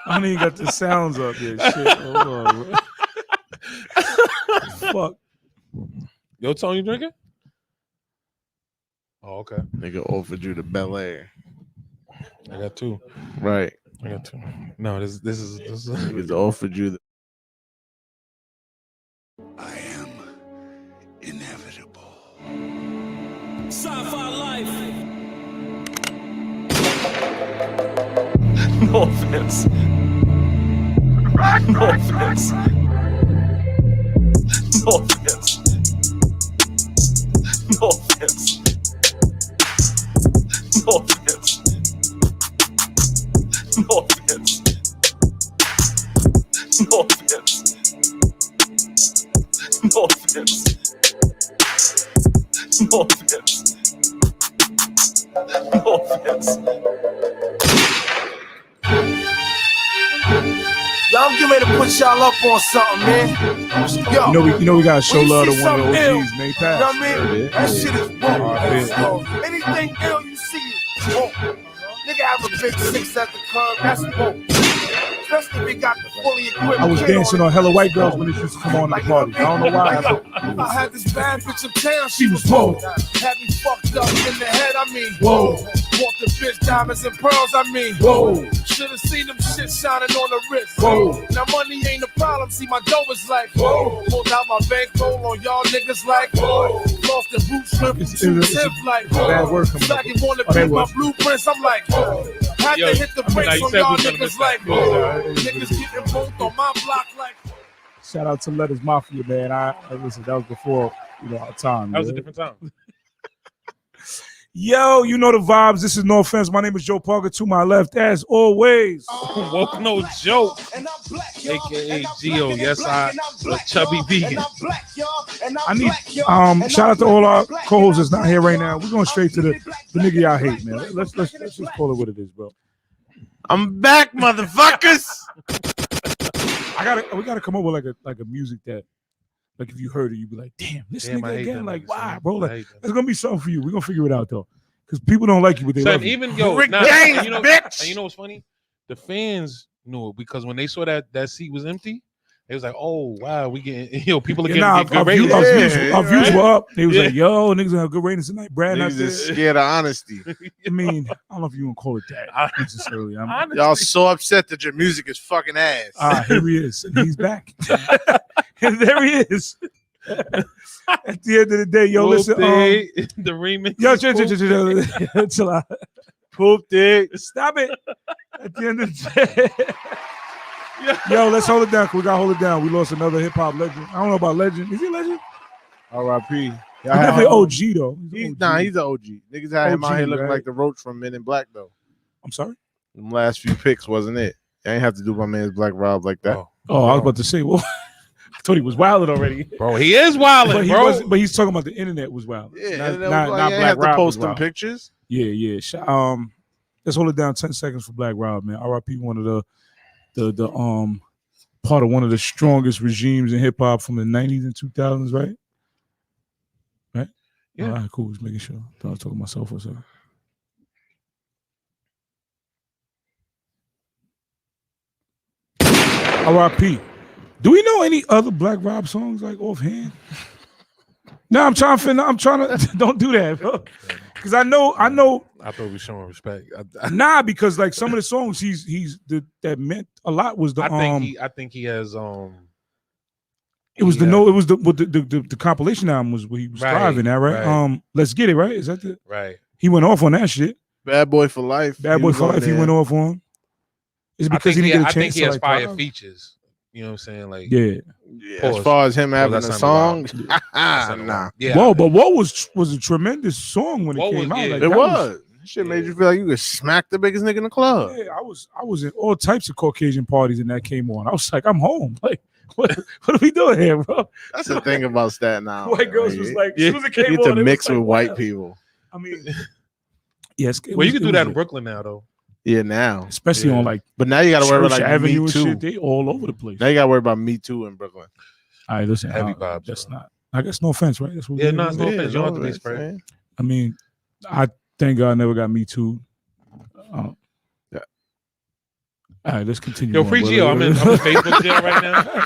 I don't even got the sounds up here. Shit. Hold on, bro. Fuck. Yo, Tony, you drinking? Oh, okay. Nigga offered you the Bel Air. I got two. Right. I got two. No, this is. Niggas offered you the. I am inevitable. Sci-fi life. No offense. No offense. No offense. No offense. No offense. No offense. No offense. No offense. No offense. No offense. Y'all get ready to put y'all up on something, man. Yo, You know we gotta show when you love to see one of the something OGs, man. you know what I mean? That shit is Alright, woke. Anything ill you see is woke. Nigga have a big six at the club, that's woke. Especially if we got the fully equipped. I was kid dancing on Hella White Girls when this used to come on at the party. I don't know why. I had this bad bitch in town, She was woke. had me fucked up in the head, I mean. Whoa. Bought the bitch diamonds and pearls, I mean. Whoa. Should've seen them shit shining on the wrist. Whoa. Now money ain't a problem, see my dough is like. Whoa. Pulled out my bankroll on y'all niggas like. Whoa. Lost the boot strip from 210 like. Bad word coming up. Second wanna Oh, that beat my was- blueprints, I'm like. Whoa. Had Yo, to hit the I mean, brakes like on said, y'all we was gonna niggas miss like. that. Whoa. Niggas getting both on my block like. Shout out to Letters Mafia, man. I listen, that was before our time. That was a man. different time. Yo, you know the vibes. This is No Offense. My name is Joe Parker. To my left, as always. Woke no joke. AKA Geo. Yes, I a chubby vegan. I need shout out to all our co-hosts that's not here right now. We're going straight to the nigga y'all hate, man. Let's just call it what it is, bro. I'm back, motherfuckers. We gotta come up with like a music that, like, if you heard it, you'd be like, damn, this Damn, I nigga hate again. them Like, niggas, why, man. bro? I Like, hate them. there's gonna be something for you. We're gonna figure it out though, because people don't like you, but they Son, love you. even yo, Rick nah, James, and you know, bitch. And you know what's funny? The fans knew it because when they saw that seat was empty, they was like, "Oh wow, we getting people are Yeah, getting good ratings." our views right? were up. They was Yeah. like, yo, niggas gonna have good ratings tonight. Brad not Niggas there. is scared of honesty. I mean, I don't know if you want to call it that necessarily. Honestly. Y'all so upset that your music is fucking ass. Here he is, and he's back. And there he is. At the end of the day, yo, listen. the remix. Yo, chill out. Pooped it. Stop it. At the end of the day. Yo, let's hold it down. We gotta hold it down. We lost another hip hop legend. I don't know about legend. Is he a legend? R.I.P. He's definitely OG though. He's OG. he's an OG. Niggas had him out OG, here looking right? like the Roach from Men in Black though. I'm sorry. Them last few picks wasn't it? I ain't have to do my man's Black Rob like that. Oh, I was about to say, well, I thought he was wilding already. Bro, he is wilding, But he bro. wasn't. But he's talking about the internet was wild. Yeah, not, and that not, was like, not you ain't Black have to Rob post was them wild. pictures. Yeah. Let's hold it down 10 seconds for Black Rob, man. R.I.P. One of the part of one of the strongest regimes in hip hop from the 90s and 2000s, right? Right? Yeah. All right, cool. Just making sure. I was talking to myself for a second. R.I.P. Do we know any other Black Rob songs like offhand? No, I'm trying to don't do that, bro. Because I know. I thought we showing respect. Nah, because like some of the songs that meant a lot was the I think he has it was the compilation album was what he was driving at, right? right. Let's Get It, right? Is that the right. he went off on that shit. Bad Boy for Life. Bad Boy for Life, he went off on. Is it because he didn't get a chance I think he to has like fire pop? features. You know what I'm saying? Like Yeah. As far as him having that a sounded song, wild. nah. Yeah. Whoa, but what was a tremendous song when it What came was- out. yeah. Like, It that was. Shit made you feel like you could smack the biggest nigga in the club. Yeah, I was in all types of Caucasian parties and that came on. I was like, I'm home. Like, what are we doing here, bro? That's the thing about Staten Island. White girls was like, as soon as it came you get on, to it was mix like, with white wow. people. I mean, yes. Well, you can do that in Brooklyn now, though. Yeah, now. especially Yeah. on like But now you got to worry about Church like Avenue Me and Too. shit. They all over the place. Now you got to worry about Me Too in Brooklyn. All right, listen, Heavy vibes, That's bro. not. I guess no offense, right? That's what Yeah, we no, do. it's no offense. You don't have to be that's sprayed. saying. I mean, I thank God I never got Me Too. All right, let's continue. Yo, on, free brother. Gio. I'm in Facebook jail right now.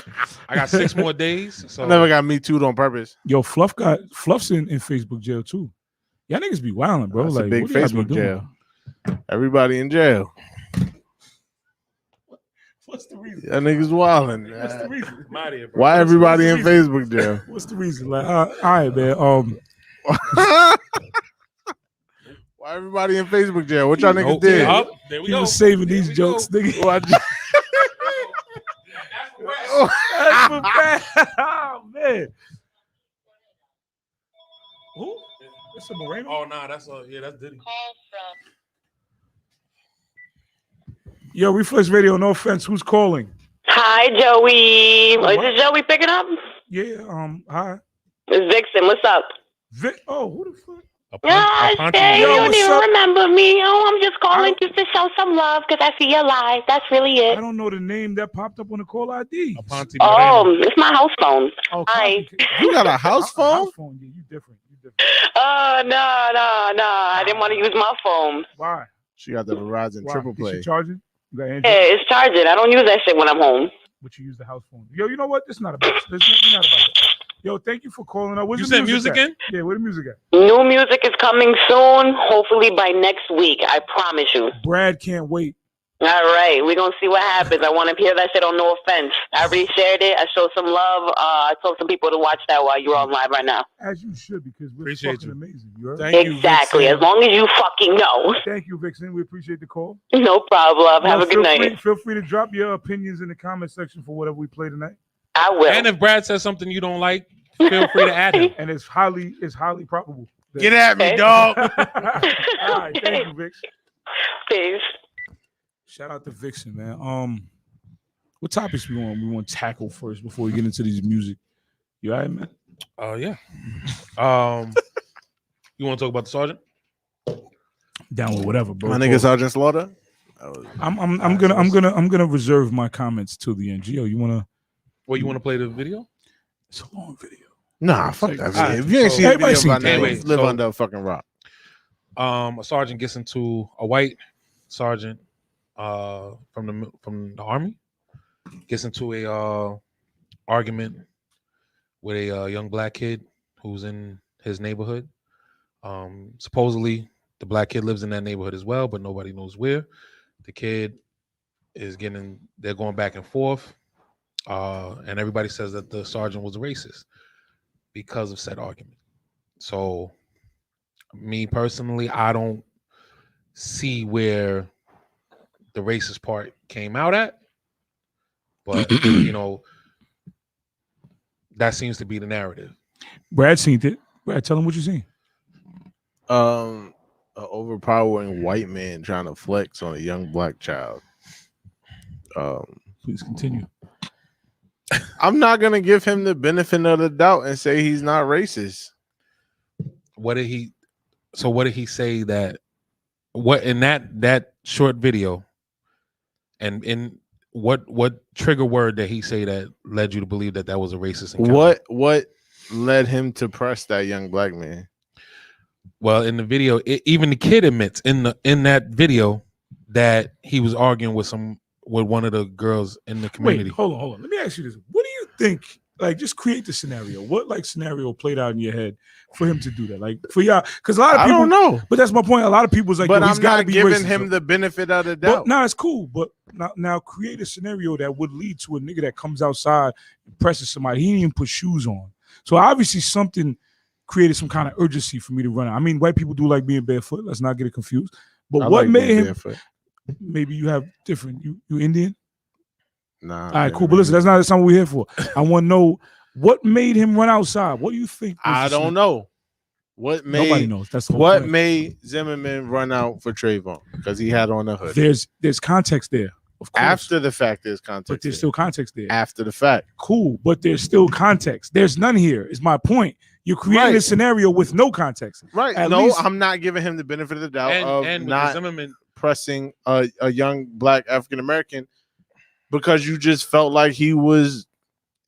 I got 6 more days. So I never got me too on purpose. Yo, Fluff's in Facebook jail too. Y'all niggas be wilding, bro. That's like a big what do y'all be Facebook doing? jail. Everybody in jail. What's the reason? That niggas wilding. What's the reason? I'm out of here, bro. Why everybody in What's the Facebook jail? What's the reason? Like, all right, man. Why everybody in Facebook jail? What y'all niggas Nope. did? Up. There we He go. was saving There these we jokes, go. nigga. What? That's for bad. Oh, man. Who? It's a Moreno. Oh, nah, that's Diddy. Yo, Reflex Radio. No offense. Who's calling? Hi, Joey. What? Is this Joey picking up? Yeah. Hi. It's Vixen. What's up? Vic. Oh, who the fuck? Hey, Yo, you don't what's even up? remember me. Oh, I'm just calling just to show some love because I see your live. That's really I it. don't know the name that popped up on the call ID. Aponte Moreno. Oh, it's my house phone. Oh, Hi. You got a house phone? House phone. Yeah, you different. Oh, no. I didn't want to use my phone. Why? She got the Verizon Why? triple Is she play. charging? You got Android? Yeah, it's charging. I don't use that shit when I'm home. But you use the house phone. Yo, you know what? This is not about this. We're not about that. Yo, thank you for calling up. Where's You the said music at? in? Yeah, where the music at? New music is coming soon, hopefully by next week. I promise you. Brad can't wait. All right, we're going to see what happens. I want to hear that shit on No Offense. I already shared it. I showed some love. I told some people to watch that while you're on live right now. As you should, because we're Appreciate fucking you. amazing. You heard? Thank you, Exactly. Vixen. As long as you fucking know. Thank you, Vixen. We appreciate the call. No problem. Have Yo, a good night. Feel free to drop your opinions in the comment section for whatever we play tonight. I will. And if Brad says something you don't like, feel free to add him. And it's highly probable. that- Get at me, Okay. dog. All right, thank you, Vix. Peace. Shout out to Vixen, man. What topics we want to tackle first before we get into these music? You all right, man? Yeah. You want to talk about the sergeant? Down with whatever, bro. My nigga Sergeant Slaughter. I'm gonna reserve my comments till the end. Gio, you wanna? Well, you want to play the video? It's a long video. Nah, fuck that. Alright, Video. If you ain't so- seen the Everybody video by seen now, it. you Anyway, live so- under a fucking rock. A sergeant gets into a white sergeant from the army gets into a argument with a young black kid who's in his neighborhood. Supposedly the black kid lives in that neighborhood as well, but nobody knows where. The kid they're going back and forth, and everybody says that the sergeant was a racist because of said argument. So me personally, I don't see where the racist part came out at, but that seems to be the narrative. Brad seen it. Brad, tell him what you seen. An overpowering white man trying to flex on a young black child. Please continue. I'm not gonna give him the benefit of the doubt and say he's not racist. What did he say that what in that short video, and in what trigger word did he say that led you to believe that was a racist encounter? What led him to press that young black man? Well, in the video, even the kid admits in that video that he was arguing with one of the girls in the community. Wait, hold on. Let me ask you this. What do you think? Like, just create the scenario. What scenario played out in your head for him to do that? Like for y'all, because a lot of people I don't know. But that's my point. A lot of people's like, But yo, he's I'm got to not be giving racist. him the benefit of the But doubt. now it's cool. But now create a scenario that would lead to a nigga that comes outside and presses somebody. He didn't even put shoes on. So obviously something created some kind of urgency for me to run out. I mean, white people do like being barefoot. Let's not get it confused. But I what like made being him? barefoot. Maybe you have different. You Indian? Nah. All right, cool. But listen, that's not what we're here for. I want to know what made him run outside. What do you think? I don't know. What made Nobody knows. That's the whole what point. made Zimmerman run out for Trayvon? Because he had on a hood. There's context there, of course. After the fact, there's context. but there's there. still context there. After the fact. Cool, but there's still context. There's none here. Is my point. You're creating a Right. scenario with no context. Right. At No, least- I'm not giving him the benefit of the doubt of and with not the Zimmerman, pressing a young black African American because you just felt like he was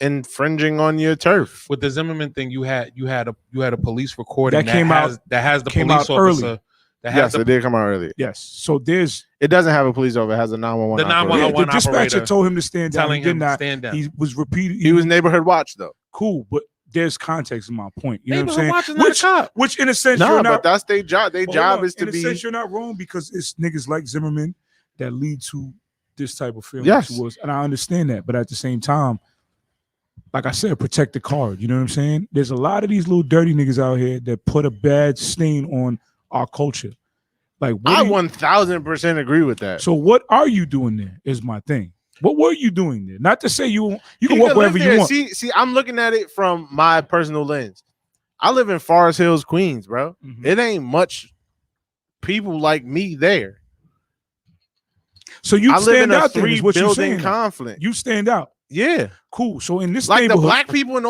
infringing on your turf. with the Zimmerman thing, you had a police recording That came out- that has the came police out early. officer that Yes, has it did come out earlier. Yes. So there's It doesn't have a police over. It has a 911. The operator. 911 the dispatcher operator told him to stand down. He telling did him not. stand down. He was repeating. He was neighborhood watch though. cool, but there's context in my point. You know what I'm Neighborhood saying? watch is not a cop. Which in a sense No, you're but not. that's their job. Their Hold job on. is to in a be. sense you're not wrong because it's niggas like Zimmerman that lead to this type of feeling Yes. towards, and I understand that, but at the same time, like I said, protect the card. You know what I'm saying? There's a lot of these little dirty niggas out here that put a bad stain on our culture. Like, what I do you- 1000% agree with that. So what are you doing there? Is my thing. What were you doing there? Not to say you can He walk could wherever live you there. want. See, I'm looking at it from my personal lens. I live in Forest Hills, Queens, bro. Mhm. It ain't much people like me there. So you I live stand in a out there. Is what you're building saying. conflict. You stand out. Yeah, Cool. So in this like the neighborhood, black people in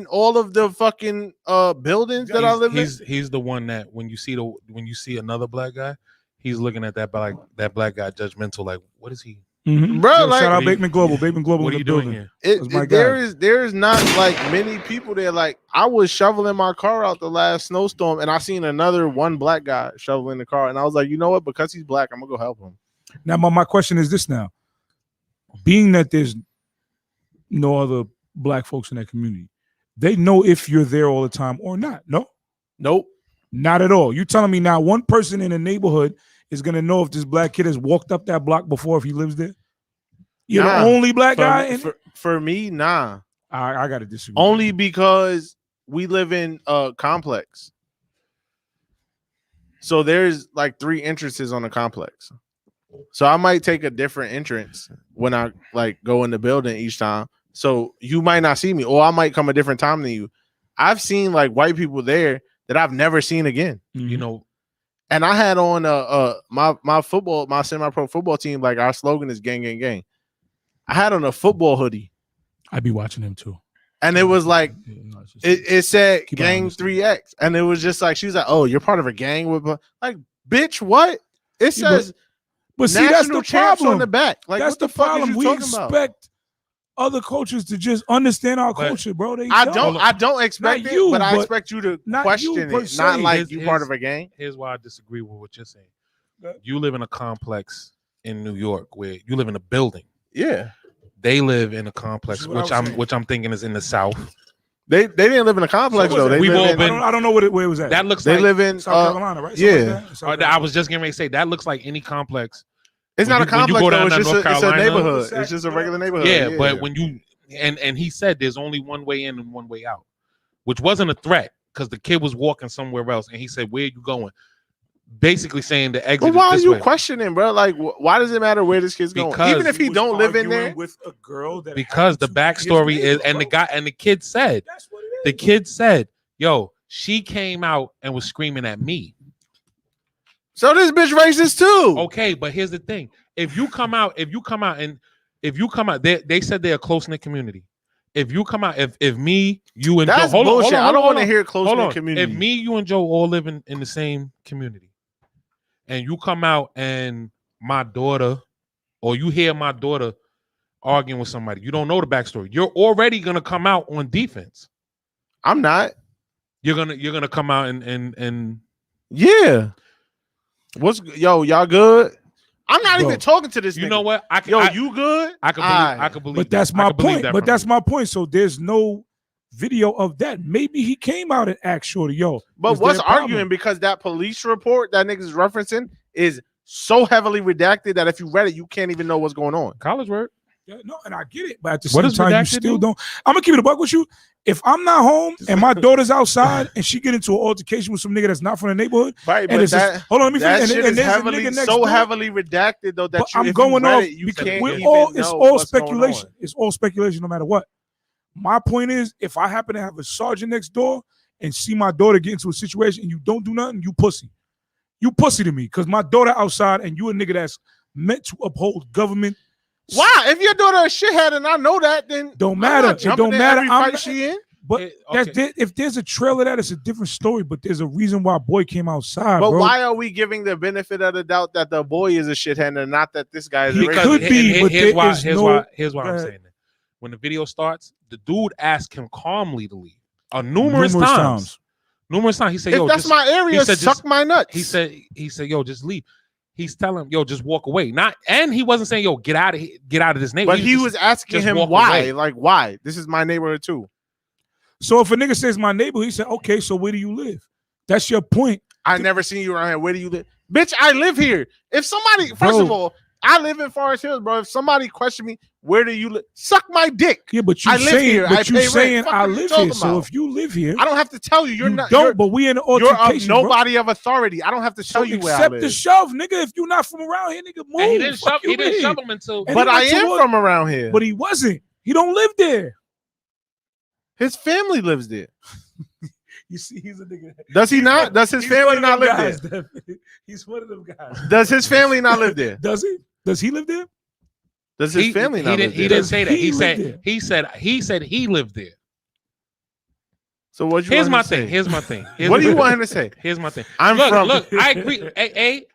all of the fucking buildings that I live in. He's the one that when you see another black guy, he's looking at that black guy judgmental. Like, what is he? Mhm. Bro, Yo, like- shout out What are you- Bateman Global. Bateman Global What in are the you doing building. here? That's my There guy. is not like many people there. Like I was shoveling my car out the last snowstorm, and I seen one black guy shoveling the car, and I was like, you know what? Because he's black, I'm gonna go help him. Now, my question is this now. Being that there's no other black folks in that community, they know if you're there all the time or not. No? Nope. Not at all. You telling me now one person in a neighborhood is going to know if this black kid has walked up that block before if he lives there? You're Nah. the only black guy in it? For me, nah. I got to disagree. Only because we live in a complex. So there's like 3 entrances on the complex. So I might take a different entrance when I like go in the building each time. So you might not see me, or I might come a different time than you. I've seen like white people there that I've never seen again. You know, And I had on my semi-pro football team, like our slogan is gang, gang, gang. I had on a football hoodie, I'd be watching him too. and it was like it said Keep an eye on gang this thing. 3X, and it was just like she was like, "Oh, you're part of a gang with like, bitch, what?" It Yeah, says But see, that's national the champs problem. on the back. Like, That's what the, the fuck problem. Is you We talking about? expect other cultures to just understand our But culture, bro. They I don't expect Not it, you, but I but expect you to not question you per it, se. not like His- you his- part of a gang. here's why I disagree with what you're saying. Yeah. You live in a complex in New York where you live in a building. Yeah, They live in a complex, That's what I was saying. which I'm thinking is in the South. they didn't live in a complex So though. was it- They We've all live in, been- I don't know where it was at. That looks they like live in South Carolina, right? Something yeah. like that? South I Carolina. was just getting ready to say that looks like any complex. It's When not a you- when you complex go though. down It's to just North it's a Carolina- neighborhood. It's just a regular neighborhood. Yeah, but when you and he said there's only one way in and one way out, which wasn't a threat because the kid was walking somewhere else, and he said, "Where are you going?" Basically saying the exit. But why is are this you way. questioning, bro? Like, why does it matter where this kid's going? Because Even if he was don't live in arguing there, with a girl that Because the happened to be his backstory is, neighbor, and the bro. guy and the kid said, That's what it is. the kid said, "Yo, she came out and was screaming at me." so this bitch racist too. Okay, but here's the thing: if you come out, they said they're a close knit community. If you come out, if me, you, and That's Joe, bullshit. I don't want to hear. hear close Hold knit on. community. If me, you, and Joe all live in the same community, and you come out and my daughter, or you hear my daughter arguing with somebody, you don't know the backstory. You're already gonna come out on defense. I'm not. You're gonna come out and Yeah. Y'all good? I'm not Bro. even talking to this. you nigga. know what? You good? I could believe. But that's that. I my could believe point. that But from that's you. my point. So there's no video of that. Maybe he came out and asked Shorty, "Yo." But is what's there a problem? arguing because that police report that niggas referencing is so heavily redacted that if you read it, you can't even know what's going on. College work. Yeah, no, and I get it, but at the What same does time, you redacted still do? don't. I'm gonna keep it a buck with you. If I'm not home and my daughter's outside and she get into an altercation with some nigga that's not from the neighborhood, Right, and but it's that, just, hold on, let me that finish. shit And is there's a heavily, nigga next so door, heavily redacted though that but you, I'm if going you read off it, you because can't we're even all. It's know all what's going speculation. on. It's all speculation, no matter what. My point is, if I happen to have a sergeant next door and see my daughter get into a situation and you don't do nothing, you pussy. You pussy to me because my daughter outside and you a nigga that's meant to uphold government. Why? If your daughter a shithead and I know that, then Don't I'm matter. not It jumping don't in matter. every I'm fight not- she in. But Okay. if there's a trail of that, it's a different story. But there's a reason why boy came outside, But bro. why are we giving the benefit of the doubt that the boy is a shithead and not that this guy is a He racist? could be, but here's there why. is Here's no- why. Here's why Go I'm ahead. saying that. When the video starts, the dude asked him calmly to leave numerous times. numerous times. He said, If "Yo, that's just, my area, he said, suck just- my nuts." He said, "Yo, just leave." He's telling him, "Yo, just walk away." Not, and he wasn't saying, "Yo, get out of this neighborhood." but he was asking just him walk why. away. Like, why? This is my neighborhood too. So if a nigga says my neighborhood, he said, okay, so where do you live? That's your point. I never seen you around here. Where do you live? Bitch, I live here. If somebody, first of all, I live in Forest Hills, bro. If somebody question me, where do you live? Suck my dick. Yeah, but you I live saying, here. I but you pay rent. saying Fuck I what you live talking here. So about? if you live here, I don't have to tell you. You're you not. don't. But we in an You're of altercation. bro. nobody of authority. I don't have to tell So you where I accept live. the shove, nigga. If you're not from around here, nigga, move. And he didn't Fuck shove. you He didn't mean? shove him until. And But he I went am toward- from around here. But he wasn't. He don't live there. His family lives there. You see, he's a nigga. Does he not? Does his He's family one of not them live guys, there? Devin. He's one of them guys. Does his family not live there? Does he? Does he live there? Does his family not live He there? didn't say that. He lived there. He said he lived there. So what you Here's want my him to say? thing. Here's my thing. What do you want him to say? Here's my thing. I'm look, from. Look, I agree.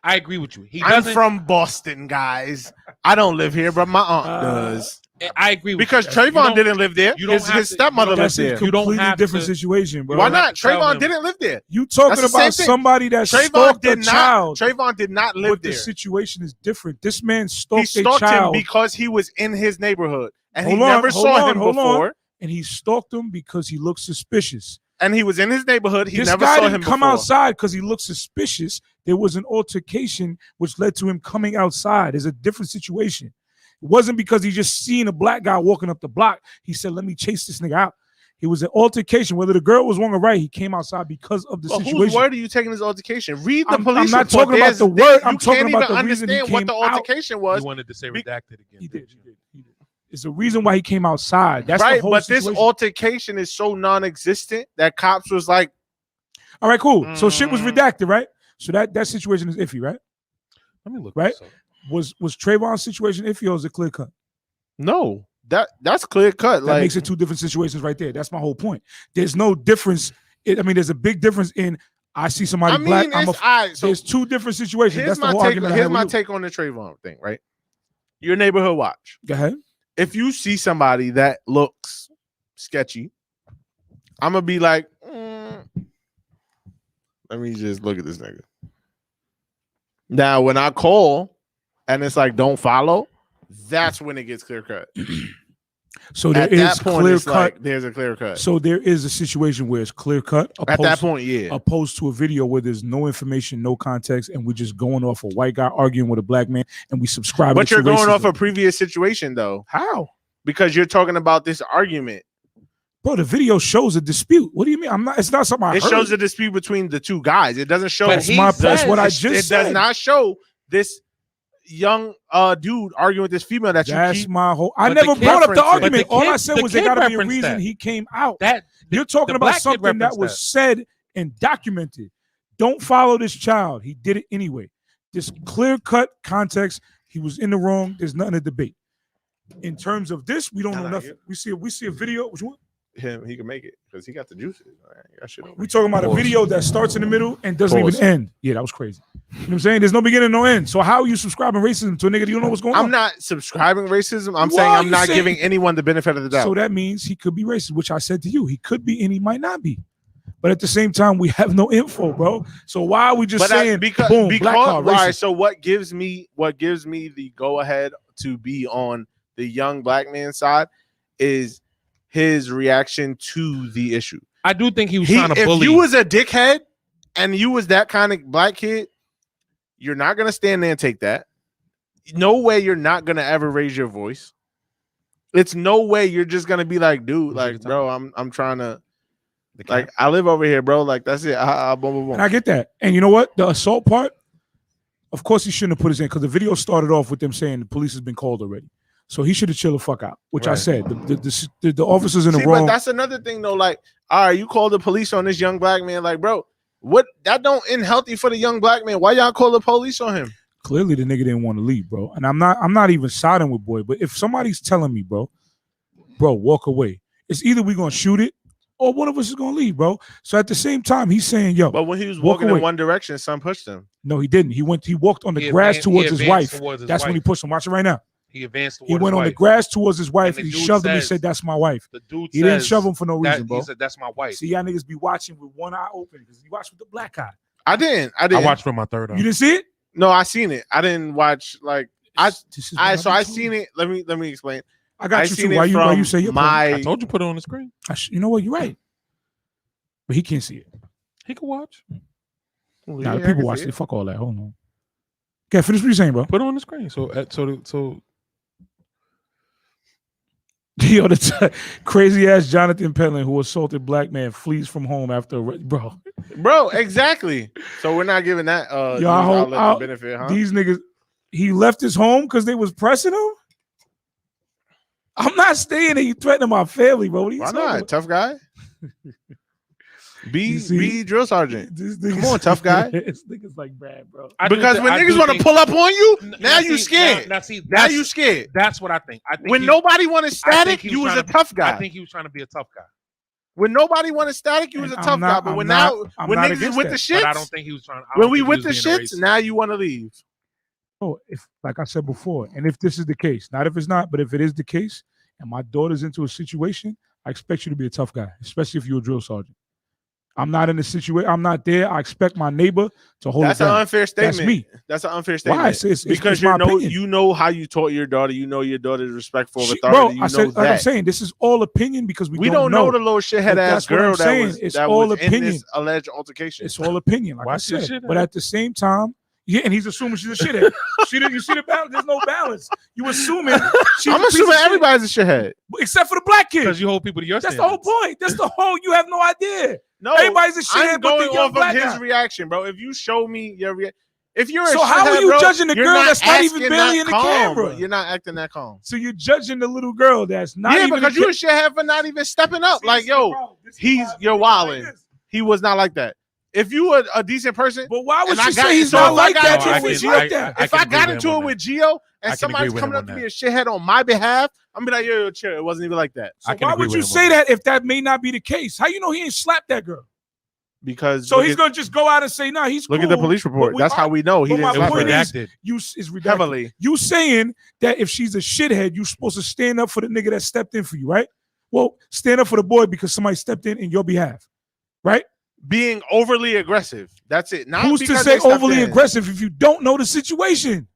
I agree with you. He I'm doesn't. from Boston, guys. I don't live here, but my aunt does. I agree with Because you. You Trayvon don't- didn't live there. you don't His, have his to- stepmother you don't lives That's a there. You don't completely have different to- situation, bro. Why don't have not? to tell Trayvon him. didn't live there. You talking That's the same about thing. somebody that Trayvon stalked a did not. child. Trayvon did not live But there. the situation is different. This man He stalked a stalked him child, because he was in his neighborhood, and he Hold on, never hold saw on, him hold on. before. and he stalked him because he looked suspicious. And he was in his neighborhood. He This never guy saw didn't him come before. outside because he looked suspicious. There was an altercation which led to him coming outside. It's a different situation. It wasn't because he just seen a black guy walking up the block. He said, "Let me chase this nigga out." It was an altercation. Whether the girl was wrong or right, he came outside because of the But situation. whose word are you taking this altercation? Read the I'm police not report. talking about There's- the word. I'm you talking can't about even the reason he understand what the came out. altercation was. He wanted to say Be- redacted again. He did. It's the reason why he came outside. That's right, the whole but this situation. altercation is so non-existent that cops was like, All right, cool. So shit was Mm. redacted, right? So that situation is iffy, right? Let me look. Right? this up. Was Trayvon's situation iffy or was it clear cut? no, that's clear cut. That Like, makes it two different situations right there. That's my whole point. There's no difference. There's a big difference in I see somebody I mean, black. it's all right. So There's two different situations. here's That's the my whole take. argument I Here's had my with you. take on the Trayvon thing. Right, your neighborhood watch. Go ahead. If you see somebody that looks sketchy, I'm gonna be like, let me just look at this nigga. Now, when I call and it's like, don't follow, that's when it gets clear cut. So there At is that point, clear it's cut. like there's a clear cut. So there is a situation where it's clear cut. At that point, yeah. Opposed to a video where there's no information, no context, and we're just going off a white guy arguing with a black man, and we subscribe. But you're going off racism. a previous situation though, How? because you're talking about this argument. Bro, the video shows a dispute. What do you mean? I'm not. It's not something I It heard. shows a dispute between the two guys. It doesn't show. But he that's what I says- just it said. does not show this young dude arguing with this female that That's you keep. my whole. I But the never kid brought up the referenced it. argument. But the All kid- I said the was there kid got to be a referenced reason that. he came out. That You're talking the about black kid something that referenced was that. said and documented. Don't follow this child. He did it anyway. This clear cut context. He was in the wrong. There's nothing to debate. In terms of this, we don't know Nah, nothing. We see a video. Which one? Him, he can make it because he got the juices. That shit over. We talking about a video that starts in the middle and doesn't Pause. even end. Yeah, that was crazy. You know what I'm saying? There's no beginning, no end. So how are you subscribing racism to a nigga that you don't know what's going on? I'm not subscribing racism. I'm You saying are, I'm you not saying- giving anyone the benefit of the doubt. So that means he could be racist, which I said to you. He could be and he might not be. But at the same time, we have no info, bro. So why are we just but saying because boom, black card, why? racist? So what gives me the go ahead to be on the young black man side is his reaction to the issue. I do think he was trying to If bully. you was a dickhead and you was that kind of black kid, you're not gonna stand there and take that. No way you're not gonna ever raise your voice. It's no way you're just gonna be like, dude, like, bro, I'm trying to, like, I live over here, bro. Like, that's it. Boom, boom, boom. And I get that. And you know what? The assault part, of course, he shouldn't have put his in because the video started off with them saying the police has been called already. So he should have chilled the fuck out, which I Right. said. The officers in the See, wrong. but that's another thing though. Like, all right, you call the police on this young black man. Like, bro, what that don't end healthy for the young black man. Why y'all call the police on him? Clearly, the nigga didn't want to leave, bro. And I'm not even siding with boy. But if somebody's telling me, bro, walk away. It's either we gonna shoot it or one of us is gonna leave, bro. So at the same time, he's saying, yo, But when he was Walk walking away. in one direction, son pushed him. no, he didn't. He walked on the He grass advanced- towards he his advanced wife. towards his That's when he wife. pushed him. Watch it right now. He advanced. He went on the grass towards his wife. And And the he dude shoved him. He says- said, "That's my wife." The dude He didn't says shove him for no that- reason, bro. He said, "That's my wife." See, y'all niggas be watching with one eye open because you watch with the black eye. I didn't. I watched from my third eye. You didn't see it? No, I seen it. I didn't watch like This is what I've so been I told. seen it. Let me explain. I got I you seen too. it Why you from say your my I told you put it on the screen. You know what? You're right. But he can't see it. He can watch. Nah, the people watch it. Fuck all that. Hold on. Okay, finish what you're saying, bro. Put it on the screen. So Yo, the crazy ass Jonathan Penland who assaulted black man flees from home after bro. Bro, exactly. So we're not giving that Yo, I hope- outlet I'll- the benefit, huh? These niggas, he left his home because they was pressing him. I'm not staying there. You threatening my family, bro. What are you Why talking not? about? Tough guy. You see? Be drill sergeant. This Come on, tough guy. This nigga's like bad, bro. Because when niggas want to pull up on you, now you scared. Now see, Now you scared. That's what I think. I think When he- nobody wanted static, he you was trying a to- tough guy. I think he was trying to be a tough guy. When nobody wanted static, you was a And tough I'm not- guy. But I'm when not- now, I'm when not niggas is against with that. the shits, But I don't think he was trying. I when don't we think with he the was being a shits, racist. now you want to leave. Oh, if like I said before, and if this is the case, not if it's not, but if it is the case, and my daughter's into a situation, I expect you to be a tough guy, especially if you're a drill sergeant. I'm not in a situation. I'm not there. I expect my neighbor to hold That's it an down. unfair statement. That's me. That's an unfair statement. Why? It's Because my you know opinion. you know how you taught your daughter. You know your daughter's respectful of She- authority. bro, you I said, know like I'm that. saying, this is all opinion because we don't know the little shithead But ass that's what I'm girl that saying. was It's that all was in opinion. this alleged altercation. It's all opinion, like Why I she a said. shithead? But at the same time, yeah, and he's assuming she's a shithead. You see the balance? There's no balance. You assuming she's I'm a piece of assuming shit, everybody's a shithead. except for the black kid. Because you hold people to your That's the standards. whole point. That's the whole. You have no idea. No, Everybody's a shithead, I'm but going the young off black of his guy. reaction, bro. If you show me your if you're a So how shithead, are you bro, judging the you're girl that's not even acting barely that in the calm, camera? bro. You're not acting that calm. So you're judging the little girl that's not Yeah, even because in you a shithead for not even stepping up. Like, yo, you're wilding. He was not like that. If you were a decent person, But why would And I she got- say he's so not if I like got that? into it If with he's you, like that, if can I agree got with into him it on with that. Gio I and can somebody's agree with coming him up on to that. me a shithead on my behalf, I'm be like, yo, chill. It wasn't even like that. So I can why agree would with you him on say that. that if that may not be the case? How you know he ain't slapped that girl? Because So look he's at- gonna just go out and say, "Nah, he's look cool." at the police report. we That's how are- we know he but my didn't It was slap point her. is- redacted. You is redacted. Heavily. You saying that if she's a shithead, you supposed to stand up for the nigga that stepped in for you, right? Well, stand up for the boy because somebody stepped in your behalf, right? Being overly aggressive. That's it. Not Who's to because say they stepped overly in. aggressive if you don't know the situation?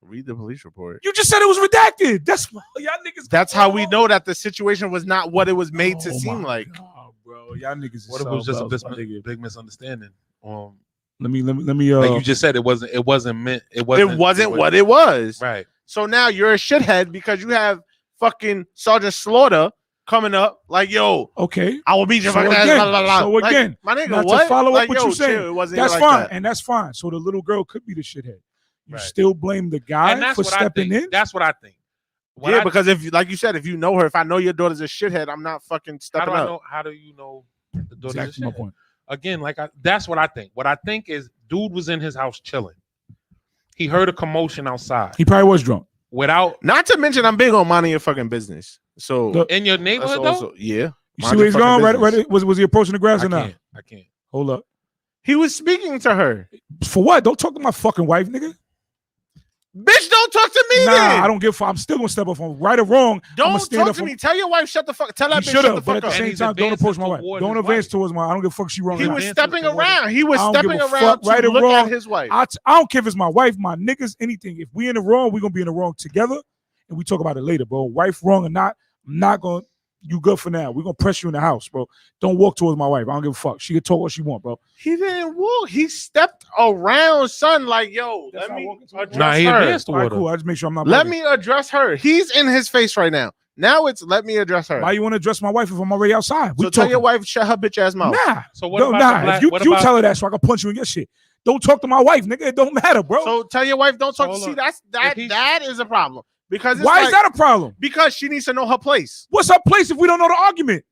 Read the police report. You just said it was redacted. That's y'all niggas. That's how we know that the situation was not what it was made to Oh seem my like. God, bro. Y'all niggas. Is What if it was just a so big misunderstanding? Let me. Like you just said, it wasn't meant. It wasn't what it was. Right. So now you're a shithead because you have fucking Sergeant Slaughter coming up like, yo, Okay. I will beat your So fucking ass. again- blah, blah, blah. so Like, again, my nigga, not to what? follow up Like, what yo, you saying, chill. It wasn't That's even like fine, that. and that's fine. So the little girl could be the shithead. You Right. still blame the guy And that's for what I stepping think. in. That's what I think. What Yeah, I- because if, like you said, if you know her, if I know your daughter's a shithead, I'm not fucking how stepping do I up. know? How do you know the daughter's a Exactly my shithead? point. Again, that's what I think. What I think is, dude was in his house chilling. He heard a commotion outside. He probably was drunk. Without Not to mention, I'm big on minding your fucking business. So Look, in your that's neighborhood though. also, yeah. You Mind see where your he's fucking going? Right, business. was he approaching the grass or not? I can't. Hold up. He was speaking to her. For what? Don't talk to my fucking wife, nigga. Bitch, don't talk to me Nah, then. I don't give a fuck. I'm still gonna step up on right or wrong. Don't I'ma stand talk up to for- me. Tell your wife, shut the fuck. Tell that He bitch, should shut the have, but fuck at the up. same he's time, don't approach advancing my wife. toward Don't his advance wife. towards my. I don't give a fuck. She wrong. He or not. was advancing stepping toward- around. He was I don't give stepping a around fuck, to right or look wrong. at his wife. I don't care if it's my wife, my niggas, anything. If we in the wrong, we gonna be in the wrong together, and we talk about it later, bro. Wife wrong or not, I'm not gonna. You good for now. We're gonna press you in the house, bro. Don't walk towards my wife. I don't give a fuck. She can talk what she want, bro. He didn't walk. He stepped around, son. Like, yo, That's let not me walking towards address Nah, he her. advanced All right, toward her. cool. I just make sure I'm not. Let bugging. me address her. He's in his face right now. Now it's let me address her. Why you want to address my wife if I'm already outside? We So tell your talking. wife shut her bitch ass mouth. Nah. So what No, about nah. the black? If you, what you about, tell her that, so I can punch you in your shit. Don't talk to my wife, nigga. It don't matter, bro. So tell your wife don't talk. Hold See, on. that If he- that is a problem because it's Why like- is that a problem? Because she needs to know her place. What's her place if we don't know the argument?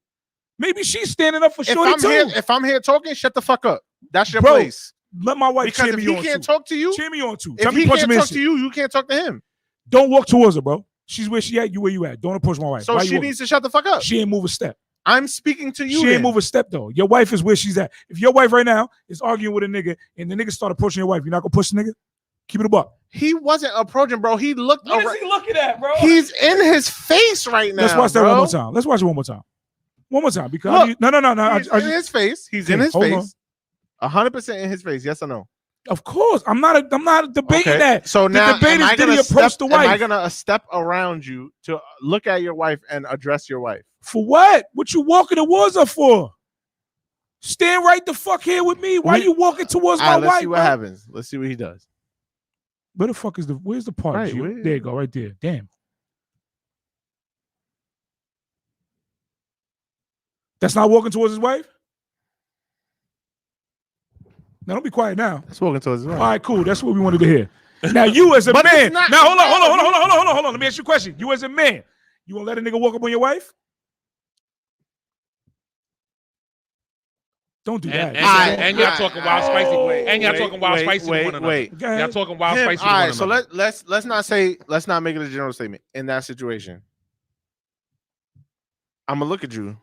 Maybe she's standing up for If shorty too. if I'm here talking, shut the fuck up. That's your Bro, place. Let my wife Because cheer if me he on can't too. talk to you, Cheer me on too. if Tell me he punch can't him in talk to shit. you, you can't talk to him. Don't walk towards her, bro. She's where she at. You where you at. Don't approach my wife. So Why you she walking? needs to shut the fuck up. She ain't move a step. I'm speaking to you. She then. ain't move a step though. Your wife is where she's at. If your wife right now is arguing with a nigga and the nigga start approaching your wife, you're not gonna push the nigga? Keep it a buck. He wasn't approaching, bro. He looked. What is he looking at, bro? He's in his face right now. Let's watch that bro. one more time. Let's watch it one more time. One more time. Because Look, no. He's in his face. He's in Yeah, his hold face. 100% in his face. Yes or no? Of course, I'm not debating Okay. that. So The now, debate am is I did gonna he approach step, the am I wife? gonna step around you to look at your wife and address your wife? For what? What you walking towards her for? Stand right the fuck here with me. Why We- you walking towards All my right, let's wife? see what bro? happens. Let's see what he does. Where the fuck is where's the part? Right, G? where- There you go, right there. Damn. That's not walking towards his wife? Now don't be quiet now. Let's walk into his wife. All right, cool. That's what we wanted to hear. Now you as a But it's man. not- Now hold on. Let me ask you a question. You as a man, you gonna let a nigga walk up on your wife? Don't do that. And y'all talking wild spicy. And y'all Wait, talking wild wait, spicy. to wait, one another. wait. Go ahead. Y'all talking wild Him- spicy. to all one right, so another. let's not make it a general statement in that situation. I'm gonna look at you.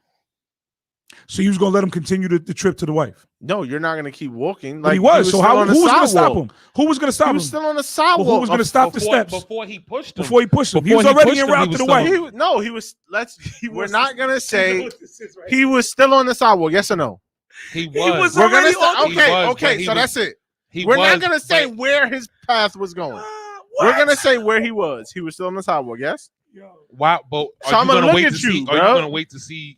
So you was gonna let him continue the trip to the wife? No, you're not gonna keep walking. But he was. So still how? on Who the was gonna stop sidewalk. him? Who was gonna stop He him? was still on the sidewalk. Who was gonna stop the steps before he pushed him. before he pushed him? He Before was he already pushed en him, route he to the was wife. still- He was. We're not gonna say he was still on the sidewalk. Yes or no? He was. was We're gonna already say, on- He okay. was, Okay. but he So was- that's it. He We're not was, gonna say but- where his path was going. What? We're gonna say where he was. He was still on the sidewalk. Yes. Yo, Why? But So are I'ma you gonna look wait at to you, see? Are bro. you gonna wait to see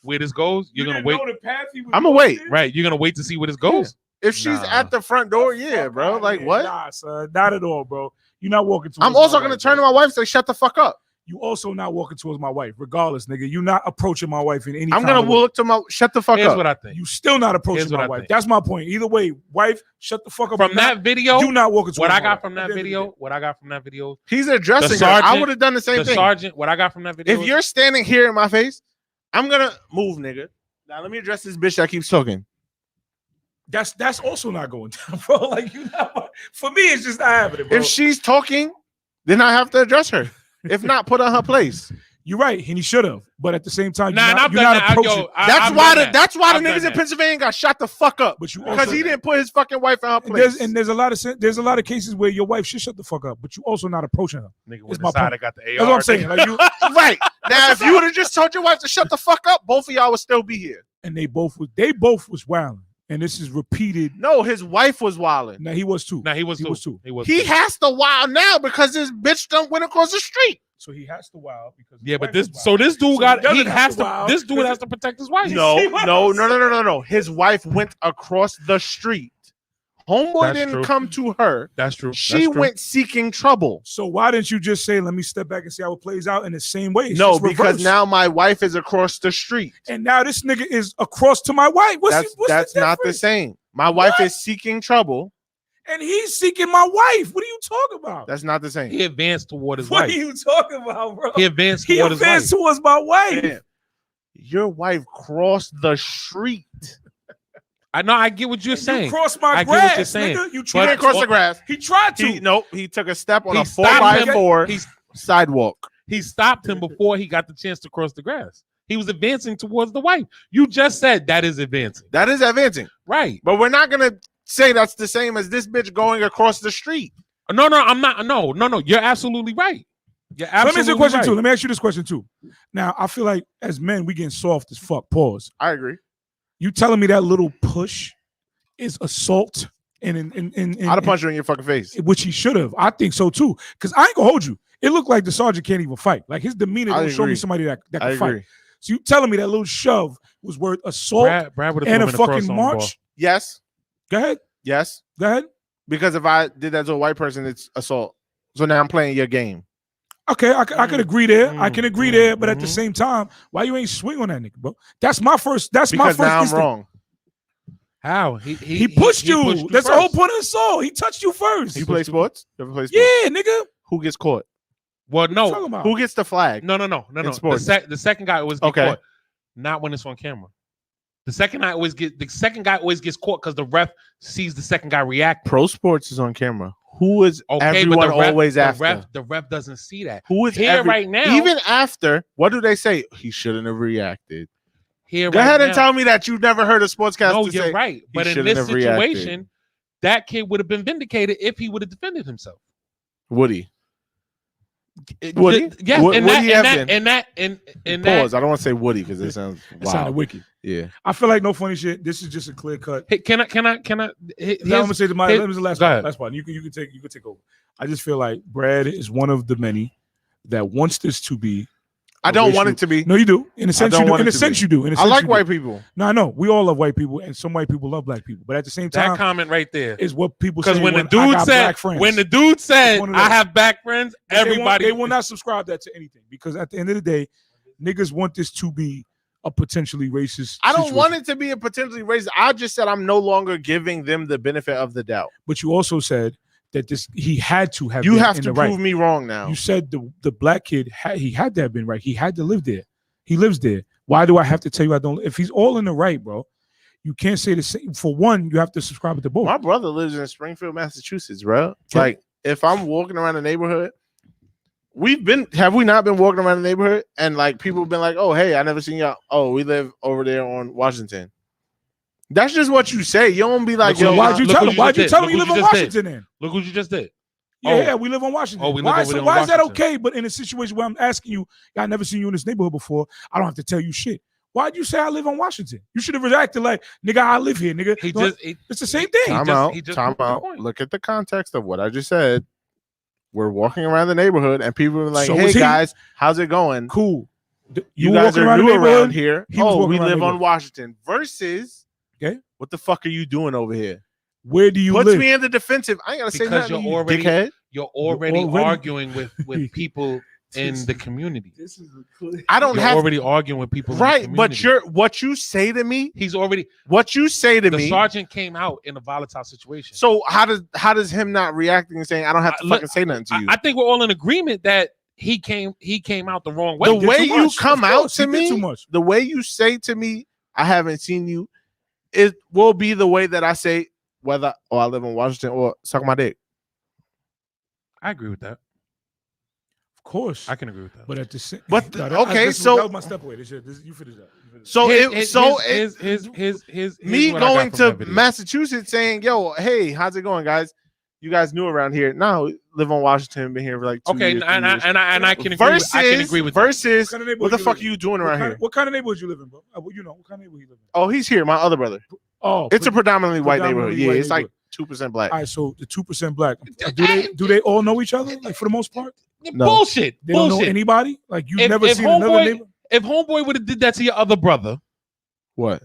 where this goes? You're gonna didn't wait. know the path he was I'ma going wait. in? Right. You're gonna wait to see where this goes. If she's Nah. at the front door, yeah, Fuck bro. outta Like here. what? Nah, son, not at all, bro. You're not walking towards. I'm also my gonna wife, turn to bro. my wife and say, "Shut the fuck up." You also not walking towards my wife, regardless, nigga. You not approaching my wife in any. I'm kind gonna of way. look to my. Shut the fuck Here's up. what I think. You still not approaching Here's what my I wife. think. That's my point. Either way, wife, shut the fuck up. From or that not, video, you not walking towards what I my got wife. from At that the end of the video, day. what I got from that video, He's addressing The her. I sergeant- would have done the same the thing. sergeant. What I got from that video. If you're standing here in my face, I'm gonna move, nigga. Now let me address this bitch that keeps talking. That's also not going down, bro. Like you not. For me, it's just not happening, bro. If she's talking, then I have to address her. If not, put her in her place. You're right, and he should have. But at the same time, nah, you're and not, I've you're done not that. approaching. Yo, That's why I've the done niggas in that. Pennsylvania got shot the fuck up. But you Because also, he didn't put his fucking wife in her and place. there's a lot of cases where your wife should shut the fuck up, but you also not approaching her. Nigga It's with my the side point. that got the AR. That's what I'm saying. Like you, Right. Now, if you would have just told your wife to shut the fuck up, both of y'all would still be here. and they both was wilding, and this is repeated. No, his wife was wilding. Now he was too. Nah, he was He too. was too. He was. He too. has to wild now because this bitch done went across the street. So he has to wild because his Yeah, but wife this. was So wilding. this dude So got. he doesn't He have has to to. wild. This dude has to protect his wife. No. His wife went across the street. Homeboy That's didn't true. come to her. That's true. She That's true. went seeking trouble. So why didn't you just say, "Let me step back and see how it plays out" in the same way? It's No, just because reversed. now my wife is across the street. and now this nigga is across to my wife. What's That's the not the difference? same. My wife is seeking trouble. And he's seeking my wife. What are you talking about? That's not the same. He advanced toward his What are wife. you talking about, bro? He advanced He toward his wife. advanced towards my wife. Damn. Your wife crossed the street. I know. I get what you're You saying. crossed my I get what grass, you're saying. nigga. You He tried didn't cross to. the grass. He tried to. He took a step on He a stopped him. 4x4 He sidewalk. He stopped him before he got the chance to cross the grass. He was advancing towards the wife. You just said that is advancing, That is advancing. right? But we're not gonna say that's the same as this bitch going across the street. No, I'm not. No. You're absolutely right. You're Let me ask absolutely you a question right. too. Let me ask you this question too. Now, I feel like as men, we getting soft as fuck. Pause. I agree. You telling me that little push is assault and I'd have punched you in your fucking face. which he should have. I think so too. Because I ain't gonna hold you. It looked like the sergeant can't even fight. Like his demeanor I don't show me agree. somebody that I can fight. agree. So you telling me that little shove was worth assault Brad would and a have put him in fucking cross-arm march? ball. Yes. Go ahead. Yes. Go ahead. Because if I did that to a white person, it's assault. So now I'm playing your game. Okay, I could agree there. I can agree there, but at the mhm. same time, why you ain't swing on that nigga, bro? That's my first. That's Because my first. now I'm instinct. wrong. How He pushed you. pushed That's the whole first. point of assault. He touched you first. You play sports? You ever play sports? Yeah, nigga. Who gets caught? Well, What you talking no, about? Who gets the flag? no. The, sports. the second guy always get Okay. caught. Not when it's on camera. The second guy always gets caught because the ref sees the second guy react. Pro sports is on camera. Who is Okay, everyone but the ref, always the after? the ref doesn't see that. Who is Here right now- Even after, what do they say? He shouldn't have reacted. Here, Go right ahead and now- tell me that you've never heard a sportscaster No, say. you're right. But in shouldn't this have reacted. situation, that kid would have been vindicated if he would have defended himself. Woody. Woody? Yes, Would and he have been? that Pause. I don't want to say Woody because it sounds It sounded wild. wicked. Yeah. I feel like no funny shit. This is just a clear cut. Hey, can I? I'm gonna say my his- let me the last go part. ahead. Last part. You can take over. I just feel like Brad is one of the many that wants this to be. I don't want it to be. No, you do. In a sense, don't you do. want In it a to sense, be. you do. In a I sense, like you white do. people. No, I know. We all love white people, and some white people love black people. But at the same that time, comment right there. is what people Because say when the I dude got said, black friends. when the dude said, one of I those. have black friends, But everybody they will not subscribe that to anything because at the end of the day, niggas want this to be a potentially racist. I don't situation. want it to be a potentially racist. I just said I'm no longer giving them the benefit of the doubt. But you also said that he had to have. You been have in to the right. prove me wrong now. You said the black kid he had to have been right. He had to live there. He lives there. Why do I have to tell you I don't? If he's all in the right, bro, you can't say the same. For one, you have to subscribe to both. My brother lives in Springfield, Massachusetts, bro. Okay. Like, if I'm walking around the neighborhood, have we not been walking around the neighborhood and like people have been like, oh, hey, I never seen y'all. Oh, we live over there on Washington. That's just what you say. You don't be like, Look yo, who- Why'd you look tell what him? you Why'd just you did. tell him Look you what live you on just did. Washington then? Look what you just did. Yeah, we live on Washington. Oh, we live why over there on why is that Washington. okay? But in a situation where I'm asking you, I never seen you in this neighborhood before, I don't have to tell you shit. Why'd you say I live on Washington? You should have reacted like, nigga, I live here, nigga. He No, just it's the same thing. time just- out. he just Time proved the out. point. Look at the context of what I just said. We're walking around the neighborhood and people are like, So hey, was he. guys, how's it going? Cool. You were guys walking are around the new neighborhood? around here. He was Oh, walking we around the live on neighborhood. Washington. Versus, Okay. what the fuck are you doing over here? Where do you Puts live? me in the defensive. I ain't gotta say Because nothing. you're You already- dickhead. You're already already- arguing with people in the community. This is a clear. I don't You're have already arguing with people in the right, community. but what you say to me, he's already what you say to the me. sergeant came out in a volatile situation. So how does him not reacting and saying I don't have to Look, fucking say nothing to you? I think we're all in agreement that he came out the wrong way. The way too you much. come Of out course, to he did me, too much. the way you say to me, I haven't seen you, it will be the way that I say whether I live in Washington or suck my dick. I agree with that. Of course. I can agree with that. But at the same But okay, so- that was my step away. You finish that. So Here's me what I got going from to that video. Massachusetts saying, "Yo, hey, how's it going, guys? You guys new around here? No, live on Washington. Been here for like 2 Okay, years, and 3 years. I can agree. I can agree with that. versus. What kind of What neighborhood the you fuck live are you in? doing around here? What kind of neighborhood you live in, bro? What kind of neighborhood you live in? Oh, he's here. My other brother. Oh, It's a predominantly white neighborhood. predominantly Yeah, white it's like neighborhood. 2% black. All right, so the 2% black. Do they all know each other? Like for the most part, No. Bullshit. they don't know Bullshit. anybody. Like you've If- never if seen another homeboy- neighbor. If homeboy would have did that to your other brother, What?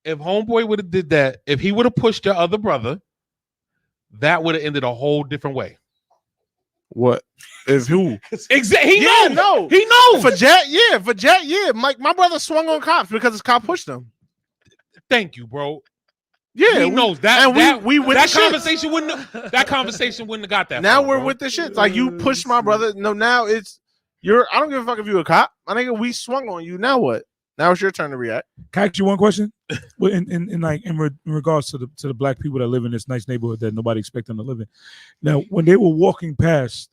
if homeboy would have did that, if he would have pushed your other brother, that would have ended a whole different way. What? If who? Exactly. He Yeah, knows. no. He knows. For Jet, yeah. My brother swung on cops because his cop pushed him. Thank you, bro. Yeah, he we- knows that. and that, we with that the shits. conversation wouldn't have got that. Now far, we're bro. with the shits. Like you pushed my brother. No, now it's I don't give a fuck if you a cop. My nigga, we swung on you. Now what? Now it's your turn to react. Can I ask you one question? Well, in regards to the black people that live in this nice neighborhood that nobody expect them to live in. Now, when they were walking past,